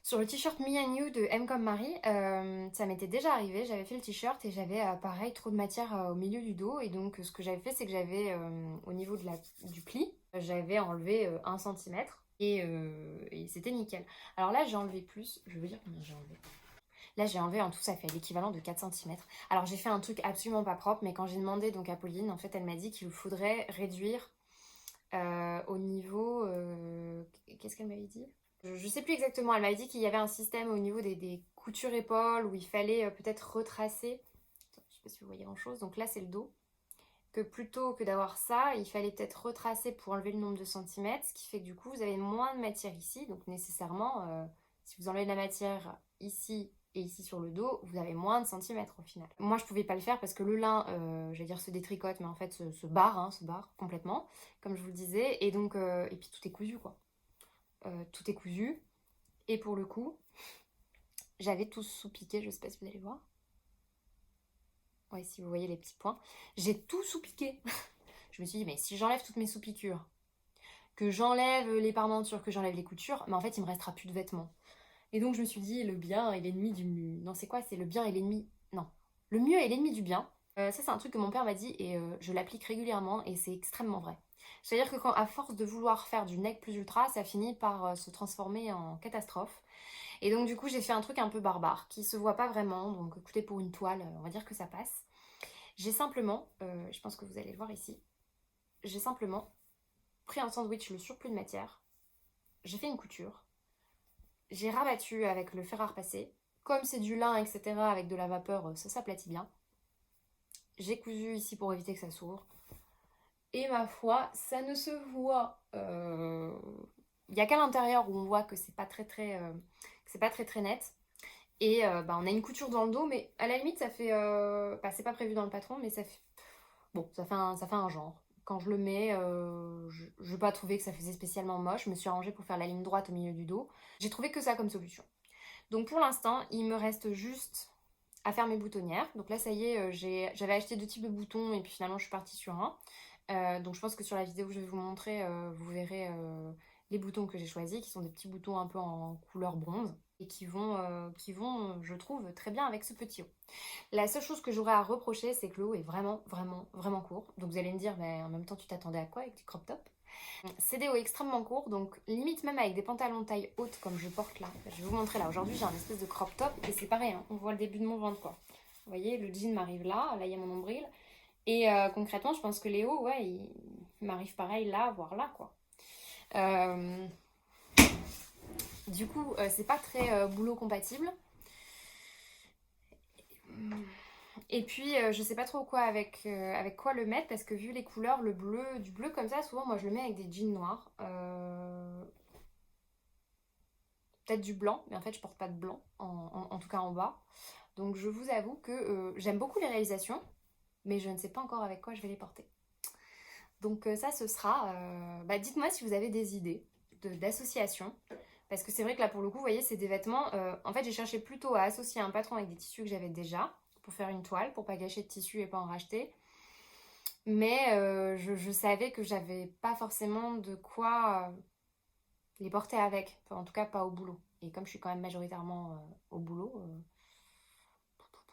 sur le t-shirt Me and You de M comme Marie, ça m'était déjà arrivé, j'avais fait le t-shirt et j'avais pareil trop de matière au milieu du dos et donc ce que j'avais fait c'est que j'avais au niveau du pli, j'avais enlevé 1 centimètre et c'était nickel. Alors là j'ai enlevé plus, je veux dire combien j'ai enlevé. Là, j'ai enlevé en tout, ça fait l'équivalent de 4 centimètres. Alors, j'ai fait un truc absolument pas propre, mais quand j'ai demandé donc à Pauline, en fait, elle m'a dit qu'il faudrait réduire au niveau... qu'est-ce qu'elle m'avait dit? Je sais plus exactement. Elle m'avait dit qu'il y avait un système au niveau des coutures épaules où il fallait peut-être retracer. Attends, je sais pas si vous voyez grand-chose. Donc là, c'est le dos. Que plutôt que d'avoir ça, il fallait peut-être retracer pour enlever le nombre de centimètres, ce qui fait que du coup, vous avez moins de matière ici. Donc nécessairement, si vous enlevez de la matière ici et ici sur le dos, vous avez moins de centimètres au final. Moi, je pouvais pas le faire parce que le lin, j'allais dire se détricote, mais en fait se barre, hein, se barre complètement, comme je vous le disais. Et donc, et puis tout est cousu, quoi. Tout est cousu. Et pour le coup, j'avais tout sous-piqué, je sais pas si vous allez voir. Ouais, si vous voyez les petits points. J'ai tout sous-piqué. Je me suis dit, mais si j'enlève toutes mes sous-piqûres, que j'enlève les parmentures, que j'enlève les coutures, mais en fait, il me restera plus de vêtements. Et donc, je me suis dit, le bien est l'ennemi du mieux. Non, c'est quoi? C'est le bien et l'ennemi... Non. Le mieux est l'ennemi du bien. Ça, c'est un truc que mon père m'a dit et je l'applique régulièrement et c'est extrêmement vrai. C'est-à-dire que quand, à force de vouloir faire du nec plus ultra, ça finit par se transformer en catastrophe. Et donc, du coup, j'ai fait un truc un peu barbare qui se voit pas vraiment. Donc, écoutez, pour une toile, on va dire que ça passe. J'ai simplement, je pense que vous allez le voir ici, j'ai simplement pris un sandwich, le surplus de matière, j'ai fait une couture, j'ai rabattu avec le fer à repasser. Comme c'est du lin, etc., avec de la vapeur, ça s'aplatit bien. J'ai cousu ici pour éviter que ça s'ouvre. Et ma foi, ça ne se voit. Il n'y a qu'à l'intérieur où on voit que c'est pas très net. Et bah, on a une couture dans le dos, mais à la limite, ça fait. Bah, c'est pas prévu dans le patron, mais ça fait. Bon, ça fait un genre. Quand je le mets, je n'ai pas trouvé que ça faisait spécialement moche. Je me suis arrangée pour faire la ligne droite au milieu du dos. J'ai trouvé que ça comme solution. Donc pour l'instant, il me reste juste à faire mes boutonnières. Donc là, ça y est, j'avais acheté 2 types de boutons et puis finalement, je suis partie sur un. Donc je pense que sur la vidéo que je vais vous montrer, vous verrez les boutons que j'ai choisis, qui sont des petits boutons un peu en couleur bronze et qui vont, je trouve, très bien avec ce petit haut. La seule chose que j'aurais à reprocher, c'est que le haut est vraiment, vraiment, vraiment court. Donc vous allez me dire, mais en même temps, tu t'attendais à quoi avec du crop top? C'est des hauts extrêmement courts, donc limite même avec des pantalons de taille haute comme je porte là. Je vais vous montrer là. Aujourd'hui, j'ai un espèce de crop top et c'est pareil, hein, on voit le début de mon ventre quoi. Vous voyez, le jean m'arrive là, il y a mon nombril. Et concrètement, je pense que les hauts, ouais, ils m'arrivent pareil là, voire là quoi. Du coup, c'est pas très boulot compatible. Et puis, je sais pas trop quoi avec quoi le mettre parce que vu les couleurs, le bleu, du bleu comme ça, souvent moi je le mets avec des jeans noirs. Peut-être du blanc, mais en fait je porte pas de blanc, en tout cas en bas. Donc je vous avoue que j'aime beaucoup les réalisations, mais je ne sais pas encore avec quoi je vais les porter. Donc ça ce sera... bah, dites-moi si vous avez des idées d'association. Parce que c'est vrai que là pour le coup, vous voyez, c'est des vêtements... en fait j'ai cherché plutôt à associer un patron avec des tissus que j'avais déjà pour faire une toile, pour pas gâcher de tissu et pas en racheter. Mais je savais que j'avais pas forcément de quoi les porter avec. Enfin, en tout cas, pas au boulot. Et comme je suis quand même majoritairement au boulot,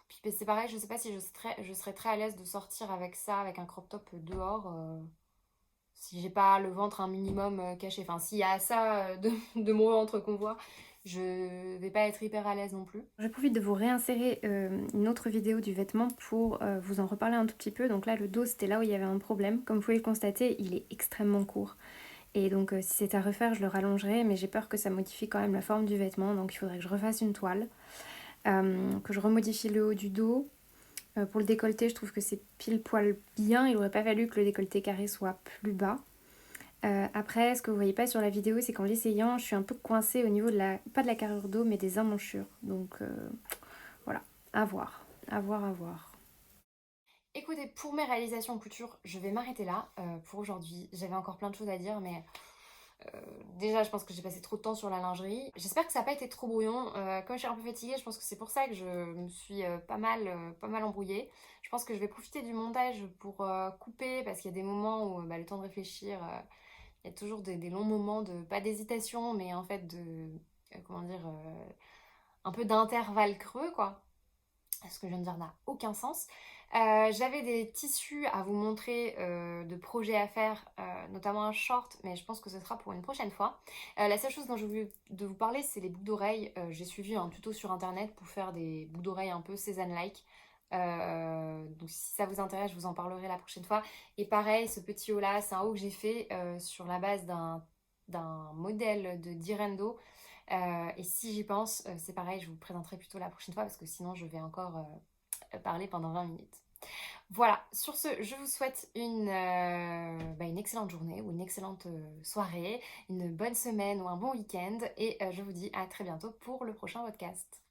puis c'est pareil, je sais pas si je serais très à l'aise de sortir avec ça, avec un crop top dehors, si j'ai pas le ventre un minimum caché. Enfin, s'il y a ça de mon ventre qu'on voit, je vais pas être hyper à l'aise non plus. Je profite de vous réinsérer une autre vidéo du vêtement pour vous en reparler un tout petit peu. Donc là, le dos, c'était là où il y avait un problème. Comme vous pouvez le constater, il est extrêmement court. Et donc si c'est à refaire, je le rallongerai, mais j'ai peur que ça modifie quand même la forme du vêtement. Donc il faudrait que je refasse une toile, que je remodifie le haut du dos. Pour le décolleté, je trouve que c'est pile poil bien. Il n'aurait pas fallu que le décolleté carré soit plus bas. Après, ce que vous voyez pas sur la vidéo, c'est qu'en l'essayant, je suis un peu coincée au niveau de la, pas de la carrure d'eau, mais des emmanchures. Donc voilà, à voir, à voir, à voir. Écoutez, pour mes réalisations couture, je vais m'arrêter là pour aujourd'hui. J'avais encore plein de choses à dire, mais déjà, je pense que j'ai passé trop de temps sur la lingerie. J'espère que ça n'a pas été trop brouillon. Comme je suis un peu fatiguée, je pense que c'est pour ça que je me suis pas mal embrouillée. Je pense que je vais profiter du montage pour couper parce qu'il y a des moments où le temps de réfléchir, il y a toujours des longs moments de, pas d'hésitation, mais en fait de, comment dire, un peu d'intervalle creux, quoi. Ce que je viens de dire n'a aucun sens. J'avais des tissus à vous montrer de projets à faire, notamment un short, mais je pense que ce sera pour une prochaine fois. La seule chose dont je voulais de vous parler, c'est les boucles d'oreilles. J'ai suivi un tuto sur internet pour faire des boucles d'oreilles un peu Cézanne-like. Donc si ça vous intéresse, je vous en parlerai la prochaine fois. Et pareil, ce petit haut là, c'est un haut que j'ai fait sur la base d'un modèle de Direndo. Et si j'y pense, c'est pareil, je vous présenterai plutôt la prochaine fois parce que sinon je vais encore parler pendant 20 minutes. Voilà, sur ce, je vous souhaite une excellente journée ou une excellente soirée, une bonne semaine ou un bon week-end et je vous dis à très bientôt pour le prochain podcast.